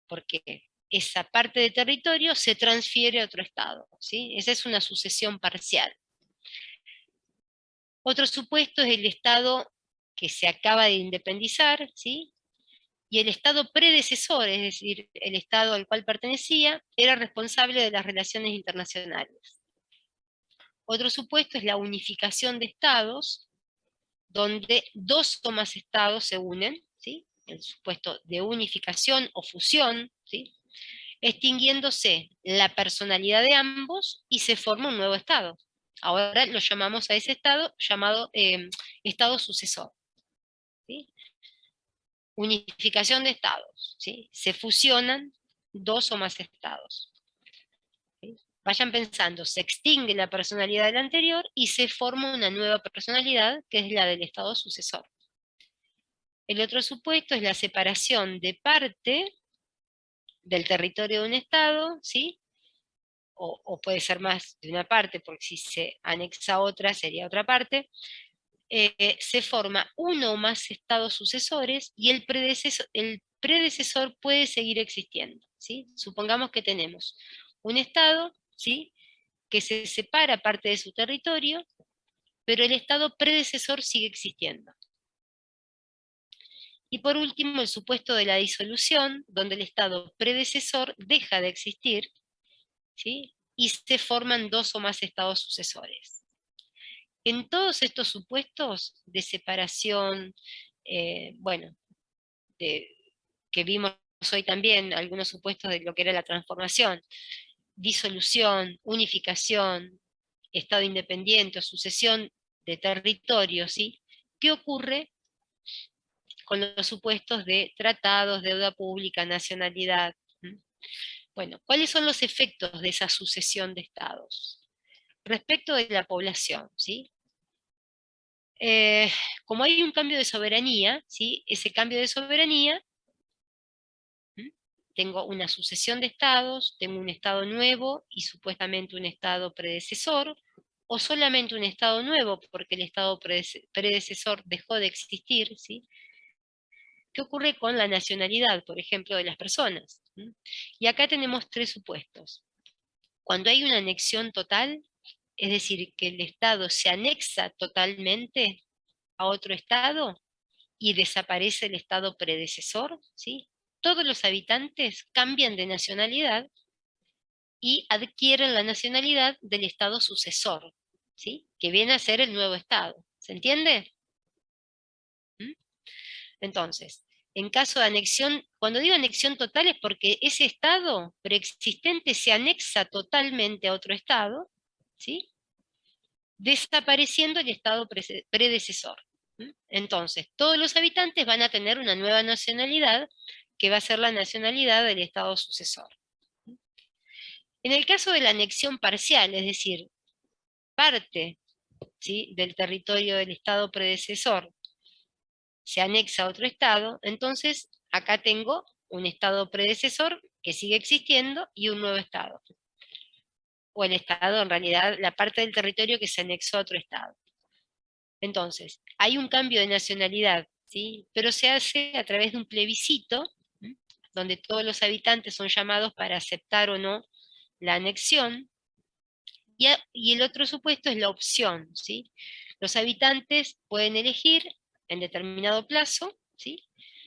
porque esa parte de territorio se transfiere a otro estado, ¿sí? Esa es una sucesión parcial. Otro supuesto es el estado que se acaba de independizar, ¿sí?, y el estado predecesor, es decir, el estado al cual pertenecía, era responsable de las relaciones internacionales. Otro supuesto es la unificación de estados, donde 2 o más estados se unen, ¿sí?, el supuesto de unificación o fusión, ¿sí?, extinguiéndose la personalidad de ambos y se forma un nuevo estado. Ahora lo llamamos a ese estado llamado estado sucesor, ¿sí? Unificación de estados, ¿sí? Se fusionan 2 o más estados, ¿sí? Vayan pensando, se extingue la personalidad del anterior y se forma una nueva personalidad que es la del estado sucesor. El otro supuesto es la separación de parte del territorio de un estado, ¿sí?, o puede ser más de una parte, porque si se anexa otra sería otra parte. Se forma uno o más estados sucesores y el predecesor puede seguir existiendo, ¿sí? Supongamos que tenemos un estado, ¿sí?, que se separa parte de su territorio, pero el estado predecesor sigue existiendo. Y por último, el supuesto de la disolución, donde el estado predecesor deja de existir, ¿sí?, y se forman 2 o más estados sucesores. En todos estos supuestos de separación, bueno, que vimos hoy también, algunos supuestos de lo que era la transformación, disolución, unificación, estado independiente o sucesión de territorio, ¿sí?, ¿qué ocurre con los supuestos de tratados, deuda pública, nacionalidad? Bueno, ¿cuáles son los efectos de esa sucesión de estados? Respecto de la población, ¿sí? Como hay un cambio de soberanía, ¿sí?, ese cambio de soberanía, tengo una sucesión de estados, tengo un estado nuevo y supuestamente un estado predecesor, o solamente un estado nuevo porque el estado predecesor dejó de existir, ¿sí? ¿Qué ocurre con la nacionalidad, por ejemplo, de las personas? Y acá tenemos 3 supuestos. Cuando hay una anexión total, es decir, que el estado se anexa totalmente a otro estado y desaparece el estado predecesor, ¿sí?, todos los habitantes cambian de nacionalidad y adquieren la nacionalidad del estado sucesor, ¿sí?, que viene a ser el nuevo estado. ¿Se entiende? Entonces, en caso de anexión, cuando digo anexión total es porque ese estado preexistente se anexa totalmente a otro estado, ¿sí?, desapareciendo el estado predecesor. Entonces, todos los habitantes van a tener una nueva nacionalidad, que va a ser la nacionalidad del estado sucesor. En el caso de la anexión parcial, es decir, parte, ¿sí?, del territorio del estado predecesor se anexa a otro estado, entonces acá tengo un estado predecesor que sigue existiendo y un nuevo estado. O el estado, en realidad, la parte del territorio que se anexó a otro estado. Entonces, hay un cambio de nacionalidad, ¿sí?, pero se hace a través de un plebiscito, donde todos los habitantes son llamados para aceptar o no la anexión, y el otro supuesto es la opción, ¿sí? Los habitantes pueden elegir en determinado plazo, ¿sí?,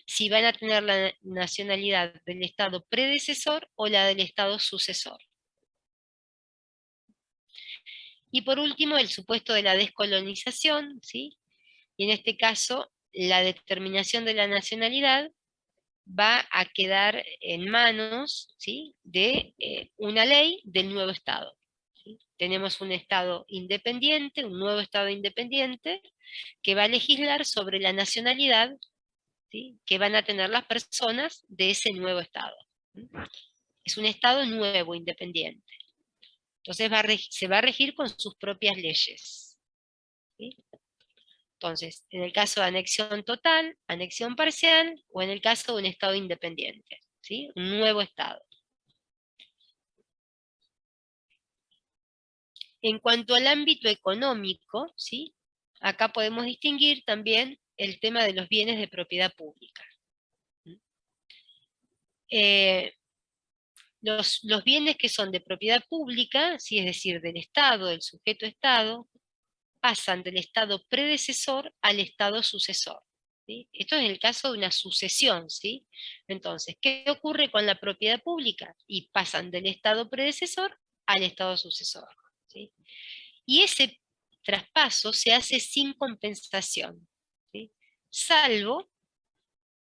si van a tener la nacionalidad del estado predecesor o la del estado sucesor. Y por último, el supuesto de la descolonización, ¿sí?, y en este caso, la determinación de la nacionalidad va a quedar en manos, ¿sí?, de una ley del nuevo Estado, ¿sí? Tenemos un Estado independiente, un nuevo Estado independiente, que va a legislar sobre la nacionalidad, ¿sí?, que van a tener las personas de ese nuevo Estado. Es un Estado nuevo, independiente. Entonces se va a regir con sus propias leyes. ¿Sí? Entonces, en el caso de anexión total, anexión parcial, o en el caso de un Estado independiente, ¿sí? Un nuevo Estado. En cuanto al ámbito económico, ¿sí? Acá podemos distinguir también el tema de los bienes de propiedad pública. Los bienes que son de propiedad pública, ¿sí? Es decir, del Estado, del sujeto Estado, pasan del Estado predecesor al Estado sucesor. ¿Sí? Esto es el caso de una sucesión, ¿sí? Entonces, ¿qué ocurre con la propiedad pública? Y pasan del Estado predecesor al Estado sucesor, ¿sí? Y ese traspaso se hace sin compensación, ¿sí? Salvo,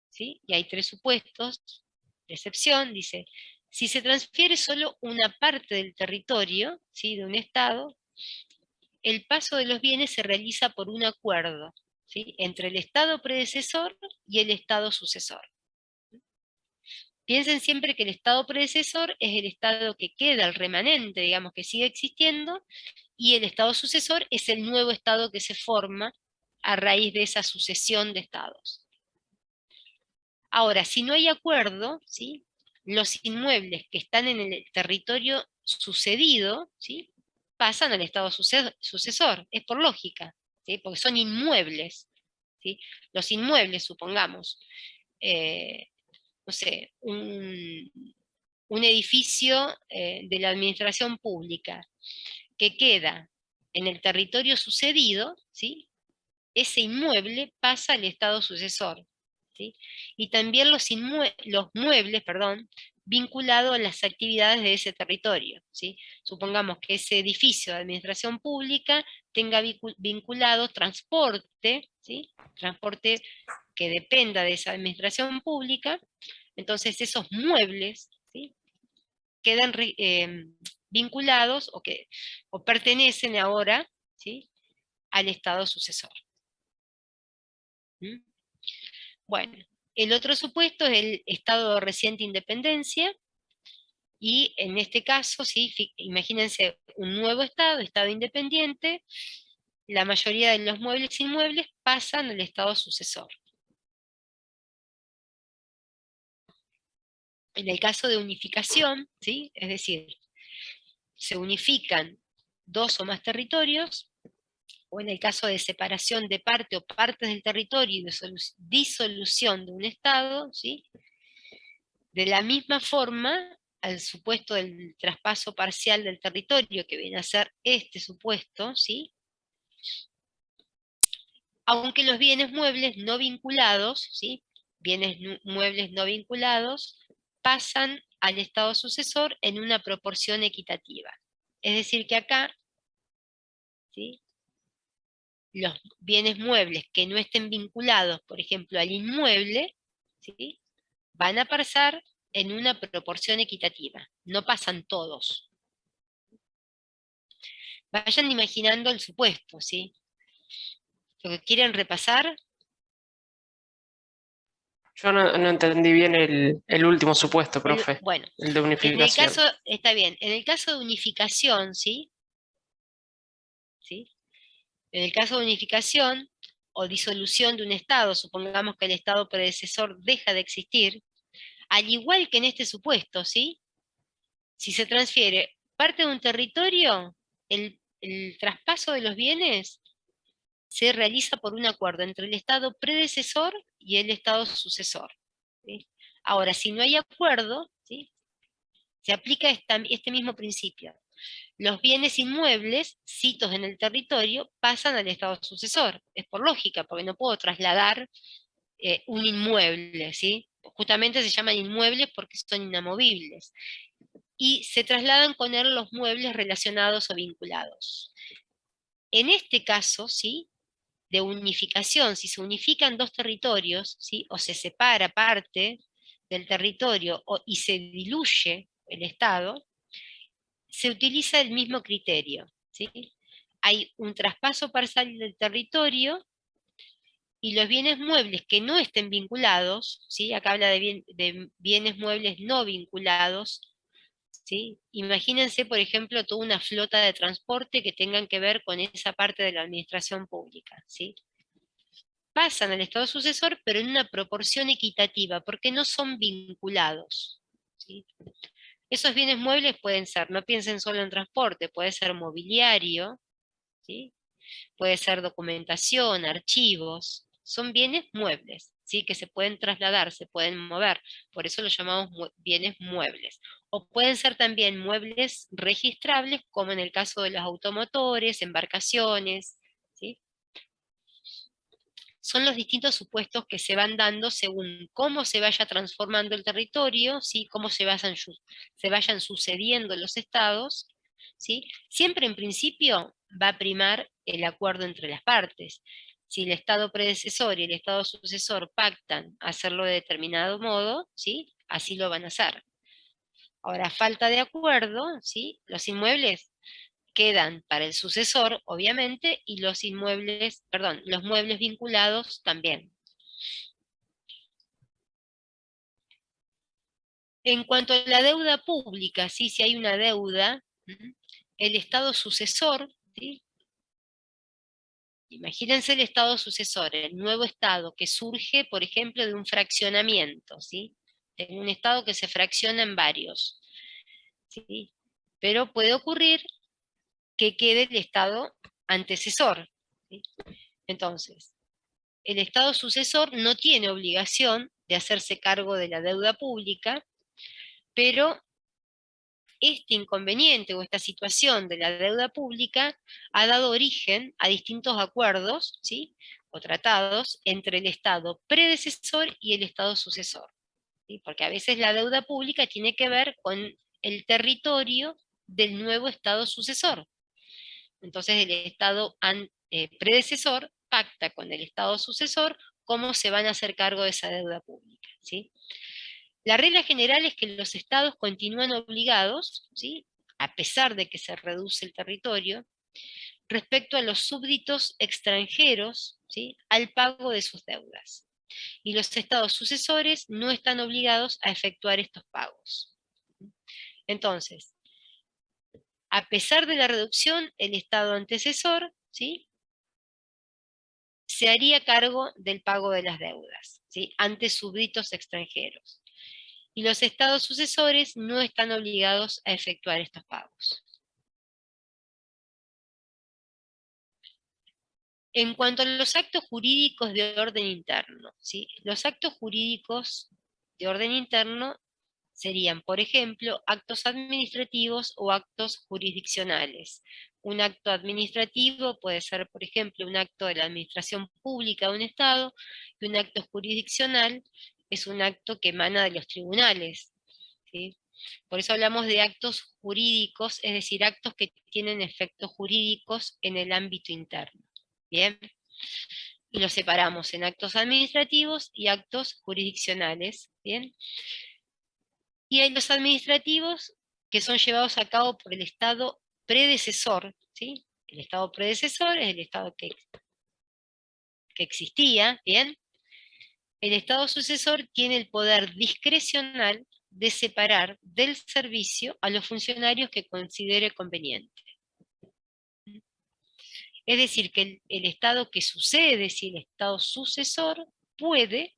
¿sí? Y hay 3 supuestos de excepción, dice, si se transfiere solo una parte del territorio, ¿sí? De un Estado, el paso de los bienes se realiza por un acuerdo, ¿sí? Entre el Estado predecesor y el Estado sucesor. Piensen siempre que el Estado predecesor es el Estado que queda, el remanente, digamos, que sigue existiendo, y el Estado sucesor es el nuevo Estado que se forma a raíz de esa sucesión de Estados. Ahora, si no hay acuerdo, ¿sí? Los inmuebles que están en el territorio sucedido, ¿sí? Pasan al Estado sucesor, es por lógica, ¿sí? Porque son inmuebles, ¿sí? Los inmuebles, supongamos, no sé, un edificio de la administración pública que queda en el territorio sucedido, ¿sí? Ese inmueble pasa al Estado sucesor, ¿sí? Y también los muebles, vinculados a las actividades de ese territorio, ¿sí? Supongamos que ese edificio de administración pública tenga vinculado transporte, ¿sí? Transporte que dependa de esa administración pública, entonces esos muebles, ¿sí? Quedan vinculados o pertenecen ahora, ¿sí? Al Estado sucesor. ¿Mm? Bueno, el otro supuesto es el estado de reciente independencia, y en este caso, ¿sí? Imagínense un nuevo estado independiente, la mayoría de los muebles e inmuebles pasan al estado sucesor. En el caso de unificación, ¿sí? Es decir, se unifican 2 o más territorios, o en el caso de separación de parte o partes del territorio y de disolución de un Estado, ¿sí? De la misma forma, al supuesto del traspaso parcial del territorio, que viene a ser este supuesto, ¿sí? Aunque los bienes muebles no vinculados, ¿sí? Bienes muebles no vinculados, pasan al Estado sucesor en una proporción equitativa. Es decir que acá, ¿sí? Los bienes muebles que no estén vinculados, por ejemplo, al inmueble, ¿sí? Van a pasar en una proporción equitativa, no pasan todos. Vayan imaginando el supuesto, ¿sí? ¿Lo que quieren repasar? Yo no entendí bien el último supuesto, profe, Bueno, el de en el unificación. caso, está bien, en el caso de unificación, ¿sí? ¿Sí? En el caso de unificación o disolución de un Estado, supongamos que el Estado predecesor deja de existir, al igual que en este supuesto, ¿sí? Si se transfiere parte de un territorio, el traspaso de los bienes se realiza por un acuerdo entre el Estado predecesor y el Estado sucesor, ¿sí? Ahora, si no hay acuerdo, ¿sí? Se aplica este mismo principio. Los bienes inmuebles, sitos en el territorio, pasan al Estado sucesor. Es por lógica, porque no puedo trasladar un inmueble, ¿sí? Justamente se llaman inmuebles porque son inamovibles. Y se trasladan con él los muebles relacionados o vinculados. En este caso, ¿sí? De unificación, si se unifican 2 territorios, ¿sí? O se separa parte del territorio y se diluye el Estado, se utiliza el mismo criterio, ¿sí? Hay un traspaso parcial del territorio y los bienes muebles que no estén vinculados, ¿sí? Acá habla de bienes muebles no vinculados, ¿sí? Imagínense, por ejemplo, toda una flota de transporte que tengan que ver con esa parte de la administración pública, ¿sí? Pasan al estado sucesor, pero en una proporción equitativa, porque no son vinculados, ¿sí? Esos bienes muebles pueden ser, no piensen solo en transporte, puede ser mobiliario, ¿sí? Puede ser documentación, archivos, son bienes muebles, ¿sí? Que se pueden trasladar, se pueden mover, por eso los llamamos bienes muebles. O pueden ser también muebles registrables, como en el caso de los automotores, embarcaciones, ¿sí? Son los distintos supuestos que se van dando según cómo se vaya transformando el territorio, ¿sí? Cómo se vayan sucediendo los estados, ¿sí? Siempre en principio va a primar el acuerdo entre las partes. Si el estado predecesor y el estado sucesor pactan hacerlo de determinado modo, ¿sí? Así lo van a hacer. Ahora, falta de acuerdo, ¿sí? Los inmuebles quedan para el sucesor, obviamente, y los los muebles vinculados también. En cuanto a la deuda pública, ¿sí? Si hay una deuda, el estado sucesor, ¿sí? Imagínense el estado sucesor, el nuevo estado que surge, por ejemplo, de un fraccionamiento, ¿sí? De un estado que se fracciona en varios, ¿sí? Pero puede ocurrir que quede el estado antecesor, ¿sí? Entonces, el estado sucesor no tiene obligación de hacerse cargo de la deuda pública, pero este inconveniente o esta situación de la deuda pública ha dado origen a distintos acuerdos, ¿sí? O tratados entre el estado predecesor y el estado sucesor, ¿sí? Porque a veces la deuda pública tiene que ver con el territorio del nuevo estado sucesor. Entonces el estado predecesor pacta con el estado sucesor cómo se van a hacer cargo de esa deuda pública, ¿sí? La regla general es que los estados continúan obligados, ¿sí? A pesar de que se reduce el territorio, respecto a los súbditos extranjeros, ¿sí? Al pago de sus deudas. Y los estados sucesores no están obligados a efectuar estos pagos. Entonces, a pesar de la reducción, el estado antecesor, ¿sí? Se haría cargo del pago de las deudas, ¿sí? Ante súbditos extranjeros. Y los estados sucesores no están obligados a efectuar estos pagos. En cuanto a los actos jurídicos de orden interno, ¿sí? Los actos jurídicos de orden interno serían, por ejemplo, actos administrativos o actos jurisdiccionales. Un acto administrativo puede ser, por ejemplo, un acto de la administración pública de un Estado, y un acto jurisdiccional es un acto que emana de los tribunales, ¿sí? Por eso hablamos de actos jurídicos, es decir, actos que tienen efectos jurídicos en el ámbito interno. ¿Bien? Y los separamos en actos administrativos y actos jurisdiccionales. ¿Bien? Y hay los administrativos que son llevados a cabo por el Estado predecesor, ¿sí? El Estado predecesor es el Estado que existía, ¿bien? El Estado sucesor tiene el poder discrecional de separar del servicio a los funcionarios que considere conveniente. Es decir, que el Estado que sucede, si el Estado sucesor, puede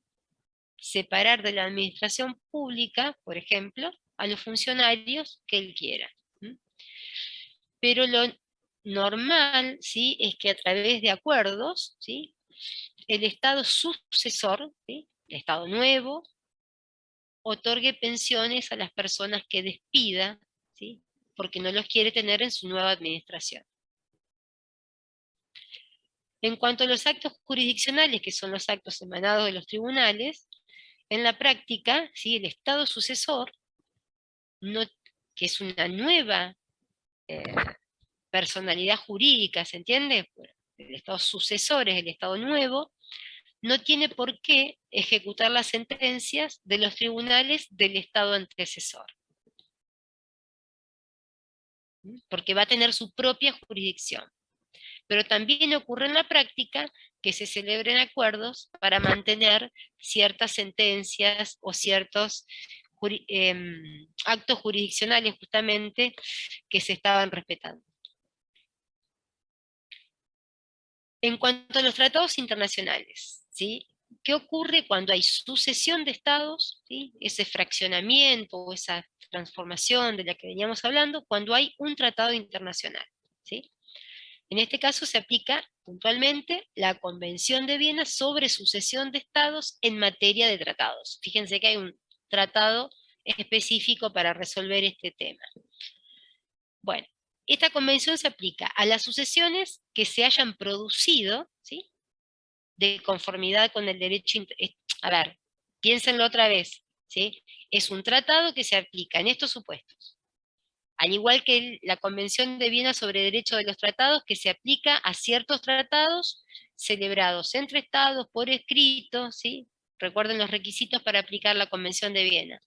separar de la administración pública, por ejemplo, a los funcionarios que él quiera. Pero lo normal, ¿sí? Es que a través de acuerdos, ¿sí? El Estado sucesor, ¿sí? El Estado nuevo, otorgue pensiones a las personas que despida, ¿sí? Porque no los quiere tener en su nueva administración. En cuanto a los actos jurisdiccionales, que son los actos emanados de los tribunales, en la práctica, ¿sí? El Estado sucesor, que es una nueva personalidad jurídica, ¿se entiende? El Estado sucesor es el Estado nuevo, no tiene por qué ejecutar las sentencias de los tribunales del Estado antecesor, porque va a tener su propia jurisdicción. Pero también ocurre en la práctica que se celebren acuerdos para mantener ciertas sentencias o ciertos actos jurisdiccionales justamente que se estaban respetando. En cuanto a los tratados internacionales, ¿sí? ¿Qué ocurre cuando hay sucesión de estados? ¿Sí? Ese fraccionamiento o esa transformación de la que veníamos hablando, cuando hay un tratado internacional, ¿sí? En este caso se aplica puntualmente la Convención de Viena sobre sucesión de estados en materia de tratados. Fíjense que hay un tratado específico para resolver este tema. Bueno, esta convención se aplica a las sucesiones que se hayan producido, ¿sí? De conformidad con el derecho. A ver, piénsenlo otra vez, ¿sí? Es un tratado que se aplica en estos supuestos. Al igual que la Convención de Viena sobre Derecho de los Tratados, que se aplica a ciertos tratados celebrados entre estados por escrito, ¿sí? Recuerden los requisitos para aplicar la Convención de Viena.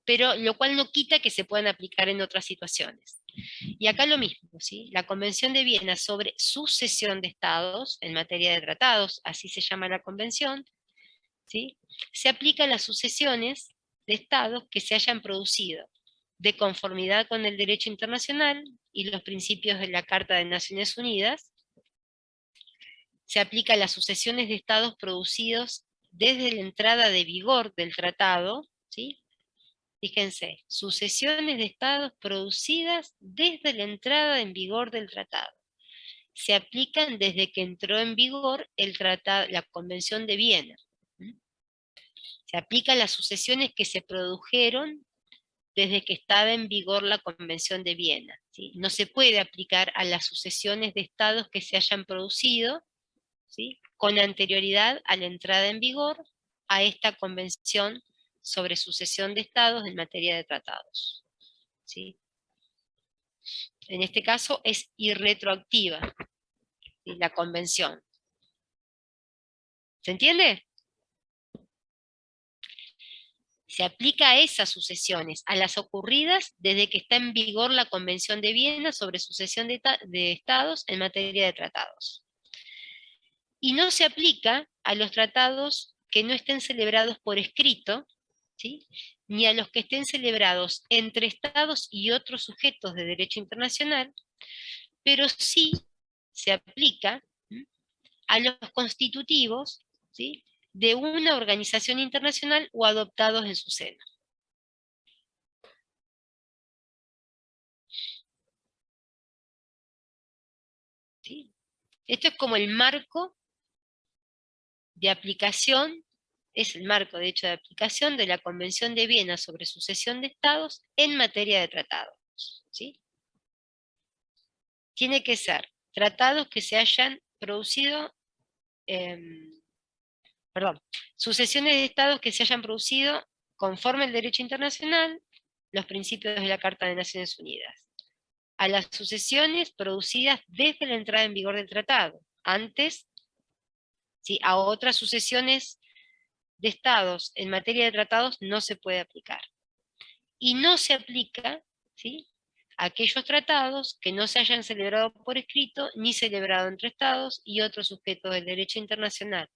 Pero lo cual no quita que se puedan aplicar en otras situaciones. Y acá lo mismo, ¿sí? La Convención de Viena sobre sucesión de estados, en materia de tratados, así se llama la convención, ¿sí? Se aplica a las sucesiones de estados que se hayan producido de conformidad con el derecho internacional y los principios de la Carta de Naciones Unidas. Se aplica a las sucesiones de estados producidos desde la entrada de vigor del tratado, ¿sí? Fíjense, sucesiones de estados producidas desde la entrada en vigor del tratado. Se aplican desde que entró en vigor el tratado, la Convención de Viena. Se aplica a las sucesiones que se produjeron desde que estaba en vigor la Convención de Viena, ¿sí? No se puede aplicar a las sucesiones de estados que se hayan producido, ¿sí? Con anterioridad a la entrada en vigor a esta Convención sobre sucesión de estados en materia de tratados, ¿sí? En este caso es irretroactiva, ¿sí? La convención. ¿Se entiende? Se aplica a esas sucesiones, a las ocurridas desde que está en vigor la Convención de Viena sobre sucesión de estados en materia de tratados. Y no se aplica a los tratados que no estén celebrados por escrito, ¿sí? Ni a los que estén celebrados entre estados y otros sujetos de derecho internacional, pero sí se aplica a los constitutivos, ¿sí? De una organización internacional o adoptados en su seno. ¿Sí? Esto es como el marco de aplicación, es el marco de hecho de aplicación de la Convención de Viena sobre sucesión de estados en materia de tratados, ¿sí? Tiene que ser tratados que se hayan producido, sucesiones de estados que se hayan producido conforme al derecho internacional, los principios de la Carta de Naciones Unidas. A las sucesiones producidas desde la entrada en vigor del tratado, antes, ¿sí? A otras sucesiones de estados en materia de tratados no se puede aplicar. Y no se aplica, ¿sí? A aquellos tratados que no se hayan celebrado por escrito ni celebrado entre estados y otros sujetos del derecho internacional.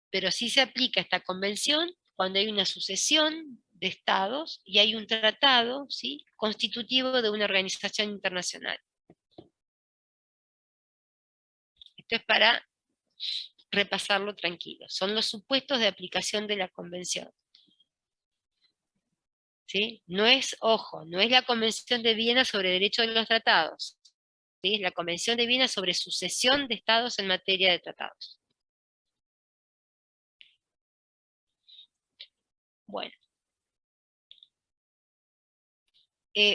Pero sí se aplica esta convención cuando hay una sucesión de estados y hay un tratado, ¿sí? Constitutivo de una organización internacional. Esto es para repasarlo tranquilo. Son los supuestos de aplicación de la convención. ¿Sí? No es, ojo, no es la Convención de Viena sobre Derecho de los Tratados. ¿Sí? Es la Convención de Viena sobre sucesión de estados en materia de tratados. Bueno.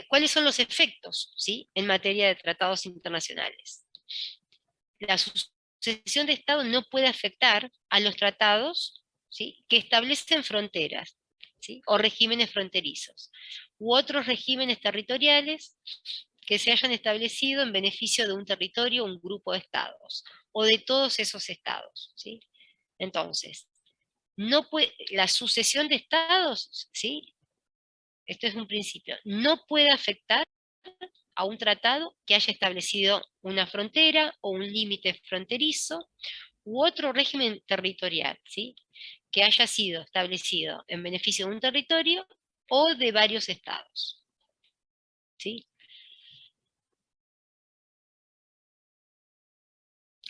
¿Cuáles son los efectos, ¿sí? En materia de tratados internacionales? La sucesión de estados no puede afectar a los tratados, ¿sí? Que establecen fronteras, ¿sí? O regímenes fronterizos, u otros regímenes territoriales que se hayan establecido en beneficio de un territorio o un grupo de estados, o de todos esos estados, ¿sí? Entonces, no puede, la sucesión de estados, ¿sí? Esto es un principio, no puede afectar a un tratado que haya establecido una frontera o un límite fronterizo u otro régimen territorial, ¿sí? que haya sido establecido en beneficio de un territorio o de varios estados. ¿Sí?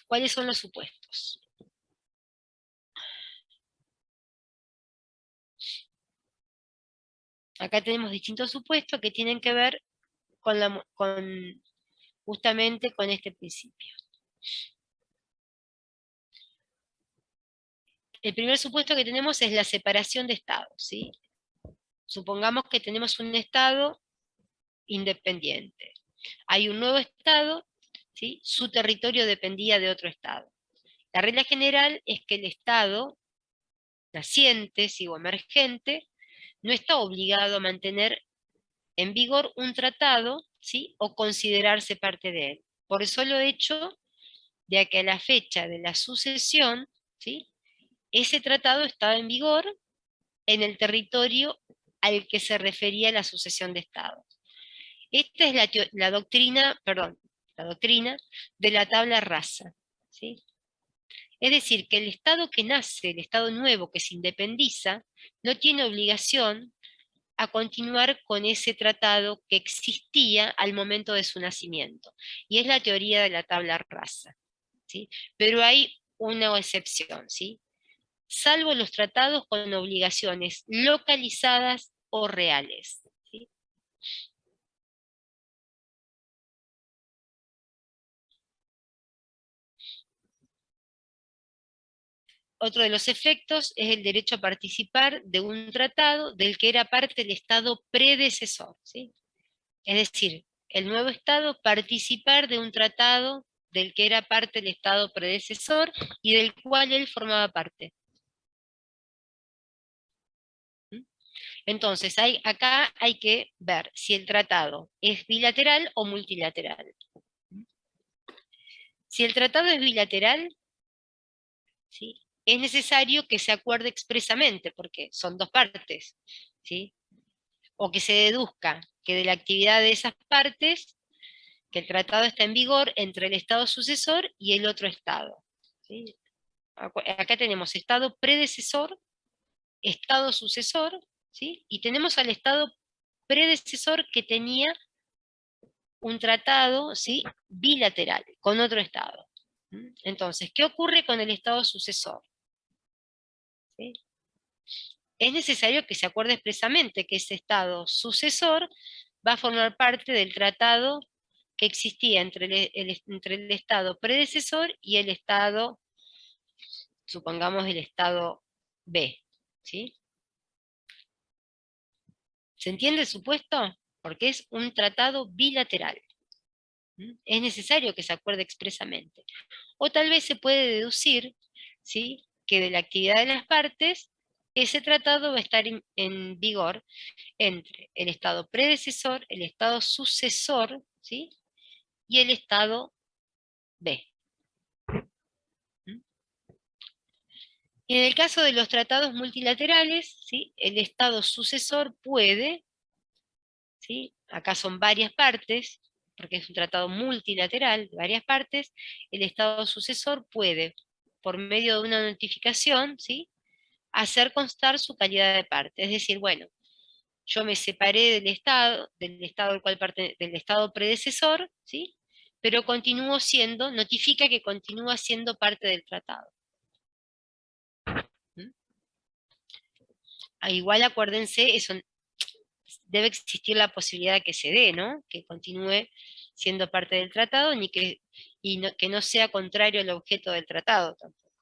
¿Cuáles son los supuestos? Acá tenemos distintos supuestos que tienen que ver justamente con este principio. El primer supuesto que tenemos es la separación de estados, ¿sí? Supongamos que tenemos un estado independiente. Hay un nuevo estado, ¿sí? Su territorio dependía de otro estado. La regla general es que el estado naciente, ¿sí? O emergente, no está obligado a mantener en vigor un tratado, ¿sí? O considerarse parte de él, por el solo hecho de que a la fecha de la sucesión, ¿sí? Ese tratado estaba en vigor en el territorio al que se refería la sucesión de estados. Esta es la doctrina de la tabla rasa, ¿sí? Es decir, que el estado que nace, el estado nuevo que se independiza, no tiene obligación a continuar con ese tratado que existía al momento de su nacimiento. Y es la teoría de la tabla rasa, ¿sí? Pero hay una excepción, ¿sí? Salvo los tratados con obligaciones localizadas o reales, ¿sí? Otro de los efectos es el derecho a participar de un tratado del que era parte el Estado predecesor, ¿sí? Es decir, el nuevo Estado participar de un tratado del que era parte el Estado predecesor y del cual él formaba parte. ¿Mm? Entonces, acá hay que ver si el tratado es bilateral o multilateral. Si el tratado es bilateral, ¿sí? Es necesario que se acuerde expresamente, porque son dos partes, ¿sí? O que se deduzca que de la actividad de esas partes, que el tratado está en vigor entre el Estado sucesor y el otro Estado, ¿sí? Acá tenemos Estado predecesor, Estado sucesor, ¿sí? Y tenemos al Estado predecesor que tenía un tratado, ¿sí? Bilateral con otro Estado. Entonces, ¿qué ocurre con el Estado sucesor? ¿Sí? Es necesario que se acuerde expresamente que ese Estado sucesor va a formar parte del tratado que existía entre el Estado predecesor y el Estado, supongamos el Estado B, ¿sí? ¿Se entiende el supuesto? Porque es un tratado bilateral. Es necesario que se acuerde expresamente. O tal vez se puede deducir, ¿sí? Que de la actividad de las partes, ese tratado va a estar en vigor entre el Estado predecesor, el Estado sucesor, ¿sí? Y el Estado B. Y en el caso de los tratados multilaterales, ¿sí? El Estado sucesor puede, ¿sí? Acá son varias partes, porque es un tratado multilateral de varias partes, el Estado sucesor puede, por medio de una notificación, ¿sí? Hacer constar su calidad de parte. Es decir, bueno, yo me separé del Estado del Estado predecesor, ¿sí? Pero notifica que continúa siendo parte del tratado. ¿Mm? Igual acuérdense, eso debe existir la posibilidad de que se dé, ¿no? Que continúe siendo parte del tratado, que no sea contrario al objeto del tratado tampoco.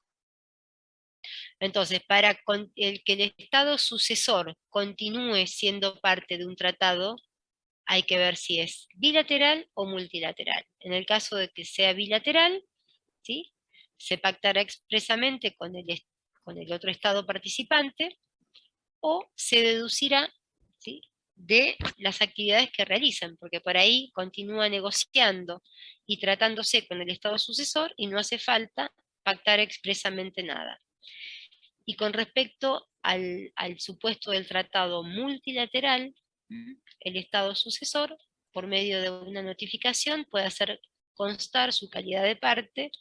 Entonces, para que el Estado sucesor continúe siendo parte de un tratado, hay que ver si es bilateral o multilateral. En el caso de que sea bilateral, ¿sí? Se pactará expresamente con el otro Estado participante, o se deducirá, ¿sí? De las actividades que realizan, porque por ahí continúa negociando y tratándose con el Estado sucesor y no hace falta pactar expresamente nada. Y con respecto al supuesto del tratado multilateral, el Estado sucesor, por medio de una notificación, puede hacer constar su calidad de parte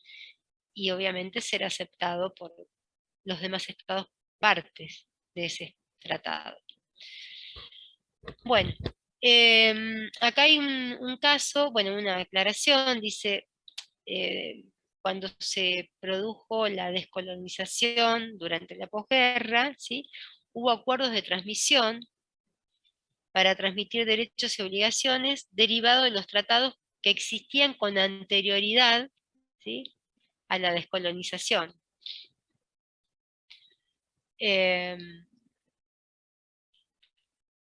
y obviamente ser aceptado por los demás estados partes de ese tratado. Bueno, acá hay un caso, bueno, una aclaración, dice, cuando se produjo la descolonización durante la posguerra, ¿sí? Hubo acuerdos de transmisión para transmitir derechos y obligaciones derivados de los tratados que existían con anterioridad, ¿sí?, a la descolonización. En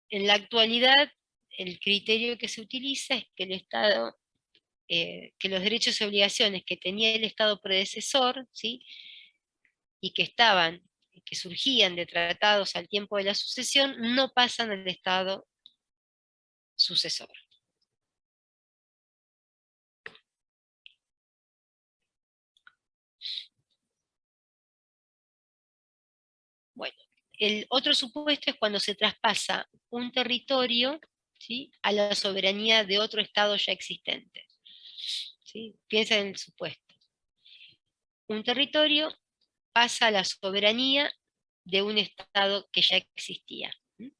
la actualidad, el criterio que se utiliza es que el Estado, que los derechos y obligaciones que tenía el Estado predecesor, ¿sí?, y que surgían de tratados al tiempo de la sucesión, no pasan al Estado sucesor. Bueno, el otro supuesto es cuando se traspasa un territorio, ¿sí?, a la soberanía de otro Estado ya existente. ¿Sí? Piensa en el supuesto. Un territorio pasa a la soberanía de un Estado que ya existía. ¿Sí?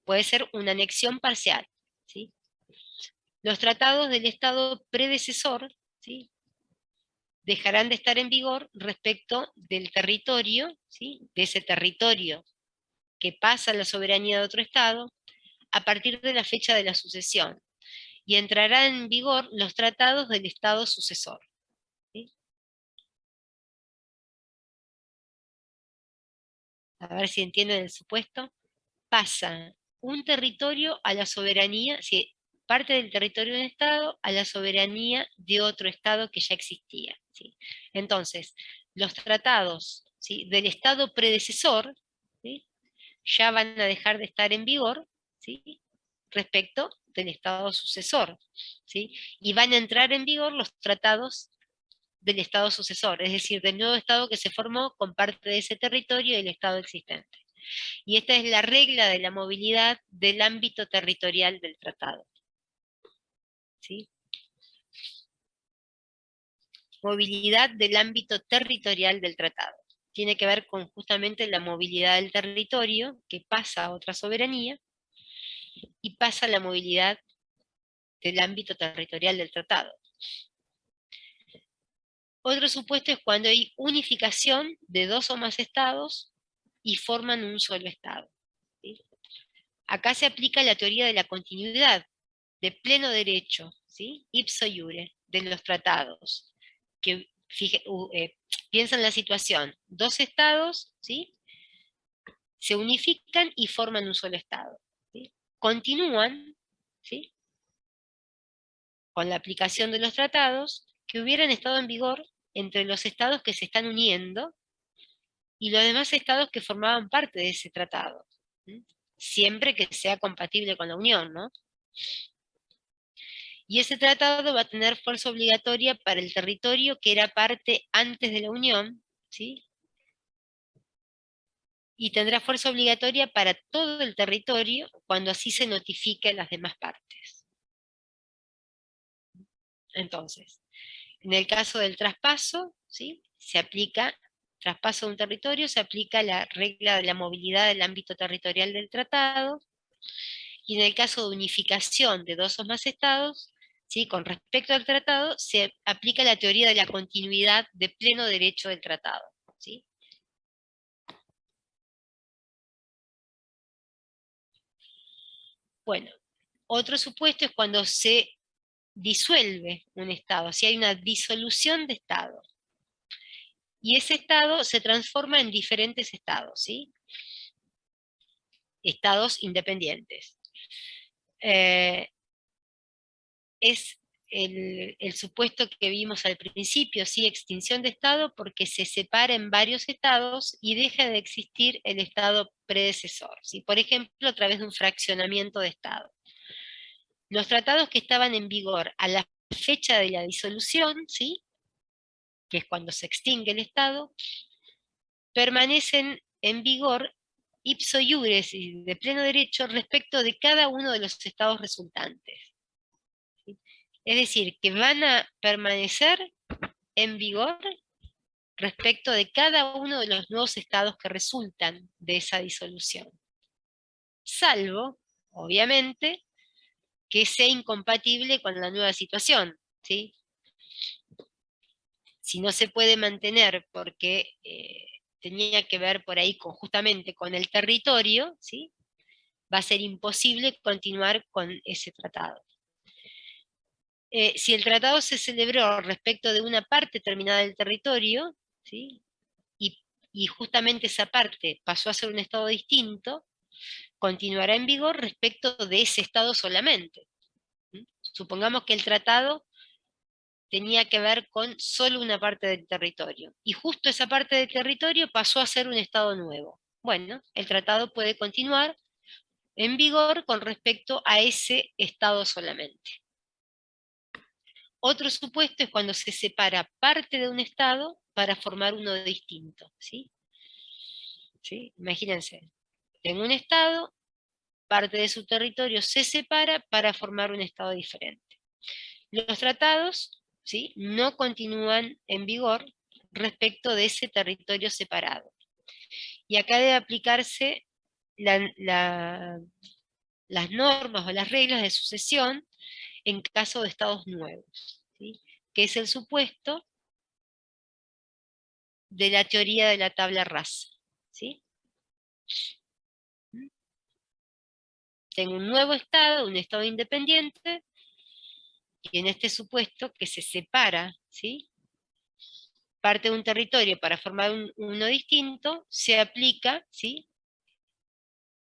Puede ser una anexión parcial. ¿Sí? Los tratados del Estado predecesor, ¿sí?, dejarán de estar en vigor respecto del territorio, ¿sí?, de ese territorio que pasa a la soberanía de otro Estado, a partir de la fecha de la sucesión, y entrarán en vigor los tratados del Estado sucesor. ¿Sí? A ver si entienden el supuesto. Pasa un territorio a la soberanía, si parte del territorio de un Estado a la soberanía de otro Estado que ya existía. ¿Sí? Entonces, los tratados, ¿sí?, del Estado predecesor, ¿sí?, ya van a dejar de estar en vigor, ¿sí?, respecto del Estado sucesor, ¿sí?, y van a entrar en vigor los tratados del Estado sucesor, es decir, del nuevo Estado que se formó con parte de ese territorio del Estado existente. Y esta es la regla de la movilidad del ámbito territorial del tratado. ¿Sí? Movilidad del ámbito territorial del tratado. Tiene que ver con justamente la movilidad del territorio que pasa a otra soberanía y pasa a la movilidad del ámbito territorial del tratado. Otro supuesto es cuando hay unificación de dos o más estados y forman un solo estado. ¿Sí? Acá se aplica la teoría de la continuidad, de pleno derecho, ¿sí?, ipso iure, de los tratados, que piensan la situación, dos estados, ¿sí?, se unifican y forman un solo estado. ¿Sí? Continúan, ¿sí?, con la aplicación de los tratados que hubieran estado en vigor entre los estados que se están uniendo y los demás estados que formaban parte de ese tratado, ¿sí?, siempre que sea compatible con la unión, ¿no? Y ese tratado va a tener fuerza obligatoria para el territorio que era parte antes de la unión, ¿sí?, y tendrá fuerza obligatoria para todo el territorio cuando así se notifique a las demás partes. Entonces, en el caso del traspaso, ¿sí?, se aplica, traspaso de un territorio, se aplica la regla de la movilidad del ámbito territorial del tratado, y en el caso de unificación de dos o más estados, ¿sí?, con respecto al tratado, se aplica la teoría de la continuidad de pleno derecho del tratado. ¿Sí? Bueno, otro supuesto es cuando se disuelve un estado, si hay una disolución de estado. Y ese estado se transforma en diferentes estados, ¿sí?, estados independientes. Es el supuesto que vimos al principio, ¿sí?, extinción de estado, porque se separa en varios estados y deja de existir el estado predecesor, ¿sí?, por ejemplo, a través de un fraccionamiento de estado. Los tratados que estaban en vigor a la fecha de la disolución, ¿sí?, que es cuando se extingue el estado, permanecen en vigor ipso iure, y de pleno derecho, respecto de cada uno de los estados resultantes. ¿Sí? Es decir, que van a permanecer en vigor respecto de cada uno de los nuevos estados que resultan de esa disolución. Salvo, obviamente, que sea incompatible con la nueva situación, ¿sí? Si no se puede mantener porque tenía que ver por ahí justamente con el territorio, ¿sí? Va a ser imposible continuar con ese tratado. Si el tratado se celebró respecto de una parte terminada del territorio, ¿sí? y justamente esa parte pasó a ser un estado distinto, continuará en vigor respecto de ese estado solamente. Supongamos que el tratado tenía que ver con solo una parte del territorio, y justo esa parte del territorio pasó a ser un estado nuevo. Bueno, el tratado puede continuar en vigor con respecto a ese estado solamente. Otro supuesto es cuando se separa parte de un estado para formar uno distinto, ¿sí? ¿Sí? Imagínense, en un estado, parte de su territorio se separa para formar un estado diferente. Los tratados, ¿sí?, no continúan en vigor respecto de ese territorio separado. Y acá debe aplicarse las normas o las reglas de sucesión en caso de estados nuevos, ¿sí?, que es el supuesto de la teoría de la tabla rasa, ¿sí? Tengo un nuevo estado, un estado independiente, y en este supuesto que se separa, ¿sí?, parte de un territorio para formar uno distinto, se aplica, ¿sí?,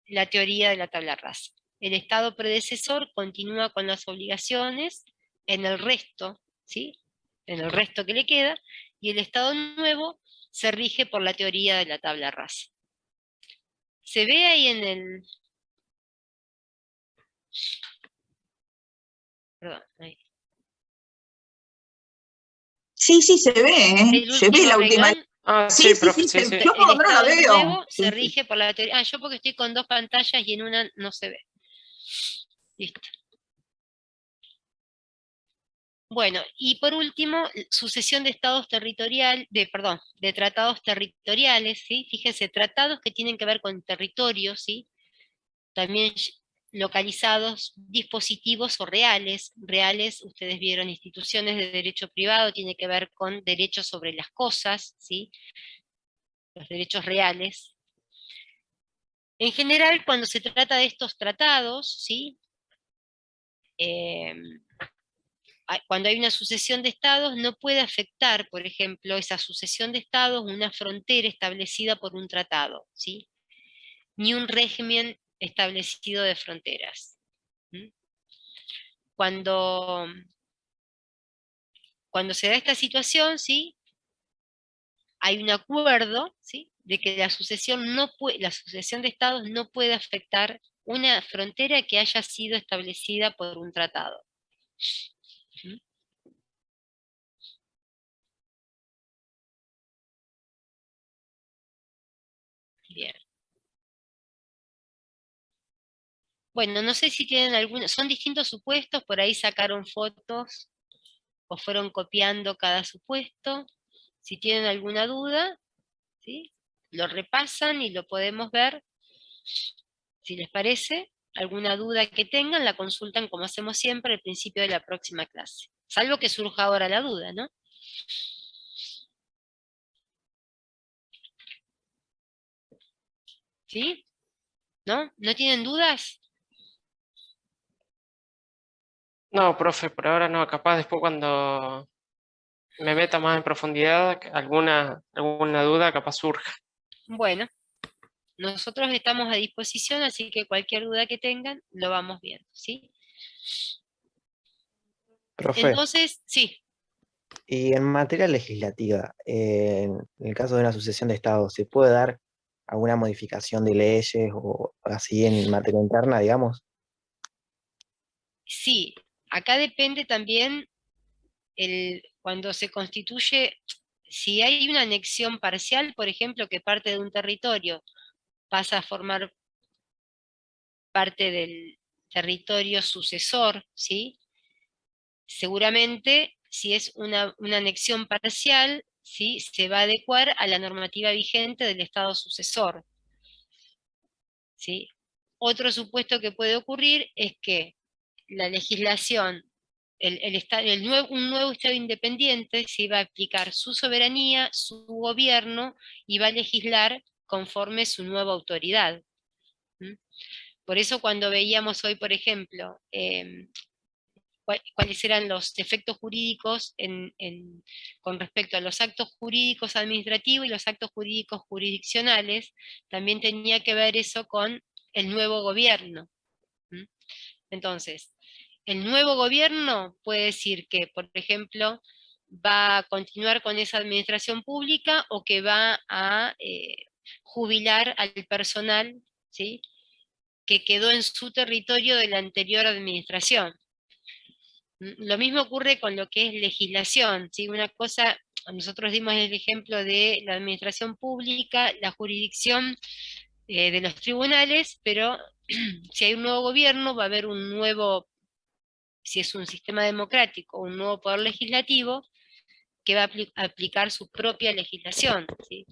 la teoría de la tabla rasa. El estado predecesor continúa con las obligaciones en el resto, ¿sí?, en el resto que le queda, y el estado nuevo se rige por la teoría de la tabla rasa. Se ve ahí en el... Perdón, ahí. Sí, sí, se ve, ¿eh? El Se ve último la última. renglón, Ah, Sí, sí, sí, profe, sí, sí, sí. yo por lo el menos la estado veo. nuevo Sí, se sí. rige por la teoría... yo porque estoy con dos pantallas y en una no se ve. Listo. Bueno, y por último, sucesión de estados de tratados territoriales, ¿sí? Fíjense, tratados que tienen que ver con territorios, ¿sí? También localizados, dispositivos o reales. Reales, ustedes vieron, instituciones de derecho privado, tiene que ver con derechos sobre las cosas, ¿sí? Los derechos reales. En general, cuando se trata de estos tratados, ¿sí?, cuando hay una sucesión de estados, no puede afectar, por ejemplo, esa sucesión de estados, una frontera establecida por un tratado, ¿sí?, ni un régimen establecido de fronteras. ¿Mm? Cuando se da esta situación, ¿sí?, hay un acuerdo, ¿sí?, de que la sucesión de estados no puede afectar una frontera que haya sido establecida por un tratado. ¿Mm? Bien. Bueno, no sé si tienen alguna, son distintos supuestos, por ahí sacaron fotos o fueron copiando cada supuesto. Si tienen alguna duda, ¿sí?, lo repasan y lo podemos ver. Si les parece, alguna duda que tengan, la consultan como hacemos siempre al principio de la próxima clase. Salvo que surja ahora la duda, ¿no? ¿Sí? ¿No? ¿No tienen dudas? No, profe, por ahora no. Capaz después cuando me meta más en profundidad, alguna duda capaz surja. Bueno, nosotros estamos a disposición, así que cualquier duda que tengan, lo vamos viendo, ¿sí? Profe, Entonces, sí. y en materia legislativa, en el caso de una sucesión de estados, ¿se puede dar alguna modificación de leyes o así en materia interna, digamos? Sí, acá depende también cuando se constituye, si hay una anexión parcial, por ejemplo, que parte de un territorio pasa a formar parte del territorio sucesor, ¿sí? Seguramente, si es una anexión parcial, ¿sí? Se va a adecuar a la normativa vigente del Estado sucesor, ¿sí? Otro supuesto que puede ocurrir es que la legislación, un nuevo Estado independiente se va a aplicar su soberanía, su gobierno, y va a legislar conforme su nueva autoridad. ¿Mm? Por eso cuando veíamos hoy, por ejemplo, cuáles eran los efectos jurídicos con respecto a los actos jurídicos administrativos y los actos jurídicos jurisdiccionales, también tenía que ver eso con el nuevo gobierno. ¿Mm? Entonces, el nuevo gobierno puede decir que, por ejemplo, va a continuar con esa administración pública o que va a jubilar al personal, ¿sí?, que quedó en su territorio de la anterior administración. Lo mismo ocurre con lo que es legislación, ¿sí? Una cosa, nosotros dimos el ejemplo de la administración pública, la jurisdicción de los tribunales, pero si hay un nuevo gobierno, va a haber un nuevo, si es un sistema democrático, un nuevo poder legislativo que va a aplicar su propia legislación, ¿sí?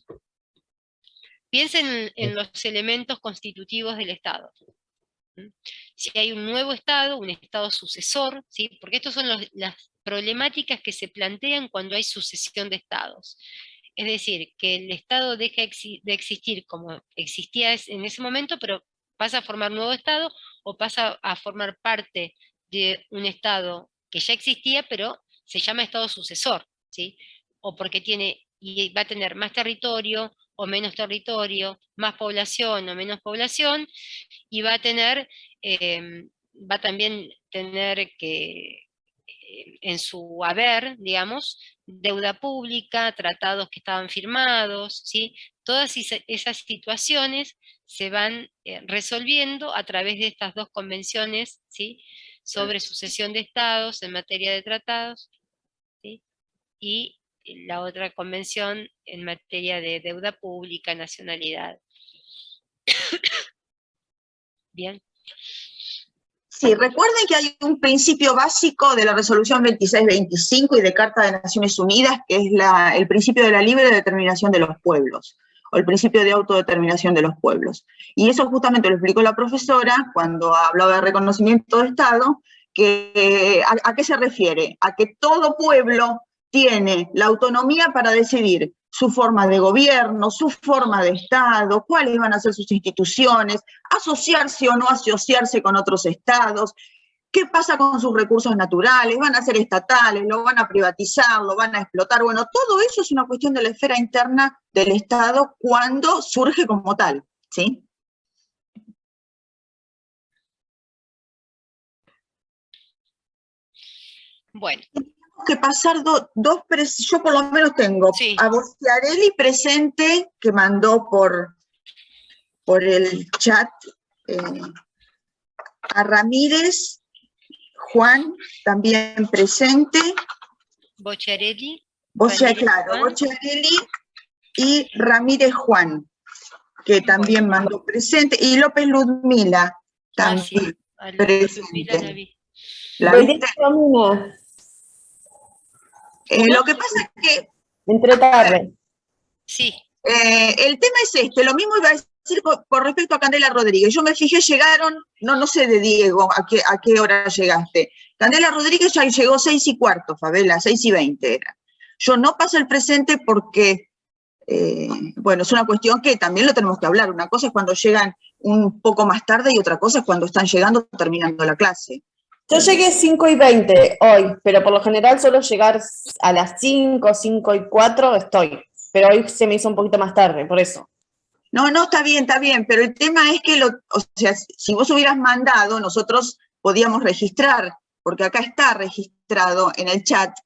Piensen en los elementos constitutivos del Estado. Si hay un nuevo Estado, un Estado sucesor, ¿sí? Porque estas son las problemáticas que se plantean cuando hay sucesión de Estados. Es decir, que el Estado deja de existir como existía en ese momento, pero pasa a formar un nuevo Estado, o pasa a formar parte de un Estado que ya existía, pero se llama Estado sucesor, ¿sí? O porque va a tener más territorio o menos territorio, más población o menos población, y va a también tener que, en su haber, digamos, deuda pública, tratados que estaban firmados, ¿sí? Todas esas situaciones se van resolviendo a través de estas dos convenciones, ¿sí?, sobre sucesión de estados en materia de tratados, ¿sí?, y la otra convención en materia de deuda pública, nacionalidad. Bien. Sí, recuerden que hay un principio básico de la Resolución 2625 y de Carta de Naciones Unidas, que es el principio de la libre determinación de los pueblos, o el principio de autodeterminación de los pueblos. Y eso justamente lo explicó la profesora cuando hablaba de reconocimiento de Estado, que, ¿a qué se refiere? A que todo pueblo tiene la autonomía para decidir su forma de gobierno, su forma de Estado, cuáles van a ser sus instituciones, asociarse o no asociarse con otros estados, qué pasa con sus recursos naturales, van a ser estatales, lo van a privatizar, lo van a explotar. Bueno, todo eso es una cuestión de la esfera interna del Estado cuando surge como tal, ¿sí? Bueno. Que pasar yo por lo menos tengo sí. A Bocciarelli presente, que mandó por el chat, a Ramírez, Juan también presente. Bocciarelli. Claro, Bocciarelli y Ramírez Juan, que también mandó presente, y López Ludmila también presente. ¿La viste? Lo que pasa es que... Entré tarde. Sí. El tema es lo mismo iba a decir por respecto a Candela Rodríguez. Yo me fijé, llegaron, no sé de Diego, a qué hora llegaste. Candela Rodríguez ya llegó 6:15, Fabela, 6:20 era. Yo no paso el presente porque, bueno, es una cuestión que también lo tenemos que hablar. Una cosa es cuando llegan un poco más tarde y otra cosa es cuando están llegando, terminando la clase. Yo llegué 5:20 hoy, pero por lo general suelo llegar a las 5, 5:04 estoy. Pero hoy se me hizo un poquito más tarde, por eso. No, está bien, pero el tema es que, si vos hubieras mandado, nosotros podíamos registrar, porque acá está registrado en el chat.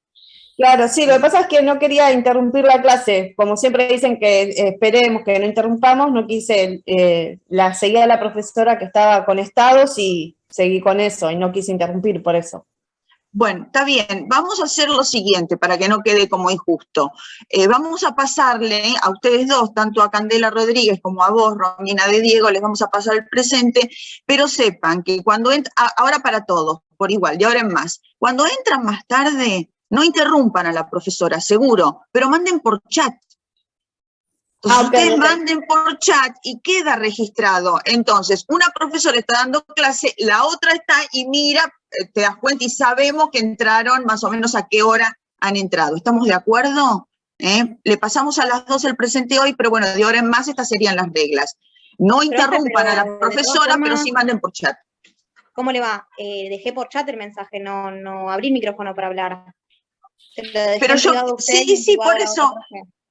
Claro, sí, lo que pasa es que no quería interrumpir la clase. Como siempre dicen que esperemos que no interrumpamos, no quise, seguí a la profesora que estaba con estados y seguí con eso, y no quise interrumpir por eso. Bueno, está bien, vamos a hacer lo siguiente para que no quede como injusto. Vamos a pasarle a ustedes dos, tanto a Candela Rodríguez como a vos, Romina de Diego, les vamos a pasar el presente, pero sepan que cuando ahora para todos, por igual, de ahora en más, cuando entran más tarde, No interrumpan a la profesora, seguro, pero manden por chat. Entonces, ustedes manden por chat y queda registrado. Entonces, una profesora está dando clase, la otra está y mira, te das cuenta y sabemos que entraron más o menos a qué hora han entrado. ¿Estamos de acuerdo? Le pasamos a las 2 el presente hoy, pero bueno, de ahora en más estas serían las reglas. No interrumpan a la profesora, pero sí manden por chat. ¿Cómo le va? Dejé por chat el mensaje, no abrí el micrófono para hablar. Pero yo, sí, por eso.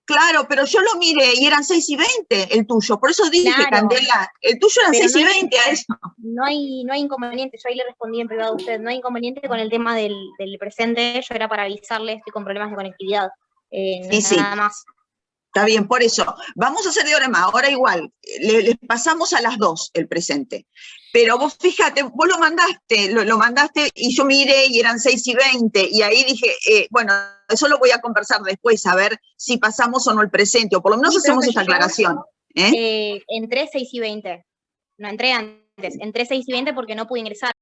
Claro, pero yo lo miré y eran 6:20 el tuyo, por eso dije, claro. Candela, el tuyo eran 6:20 a eso. No hay inconveniente, yo ahí le respondí en privado a usted, no hay inconveniente con el tema del presente, yo era para avisarle, estoy con problemas de conectividad, nada más. Está bien, por eso, vamos a hacer de ahora más, ahora igual, les pasamos a las 2 el presente, pero vos fíjate, vos lo mandaste y yo miré y eran 6:20, y ahí dije, bueno, eso lo voy a conversar después, a ver si pasamos o no el presente, o por lo menos hacemos esta aclaración. Entré 6:20, no entré antes, entré 6:20 porque no pude ingresar.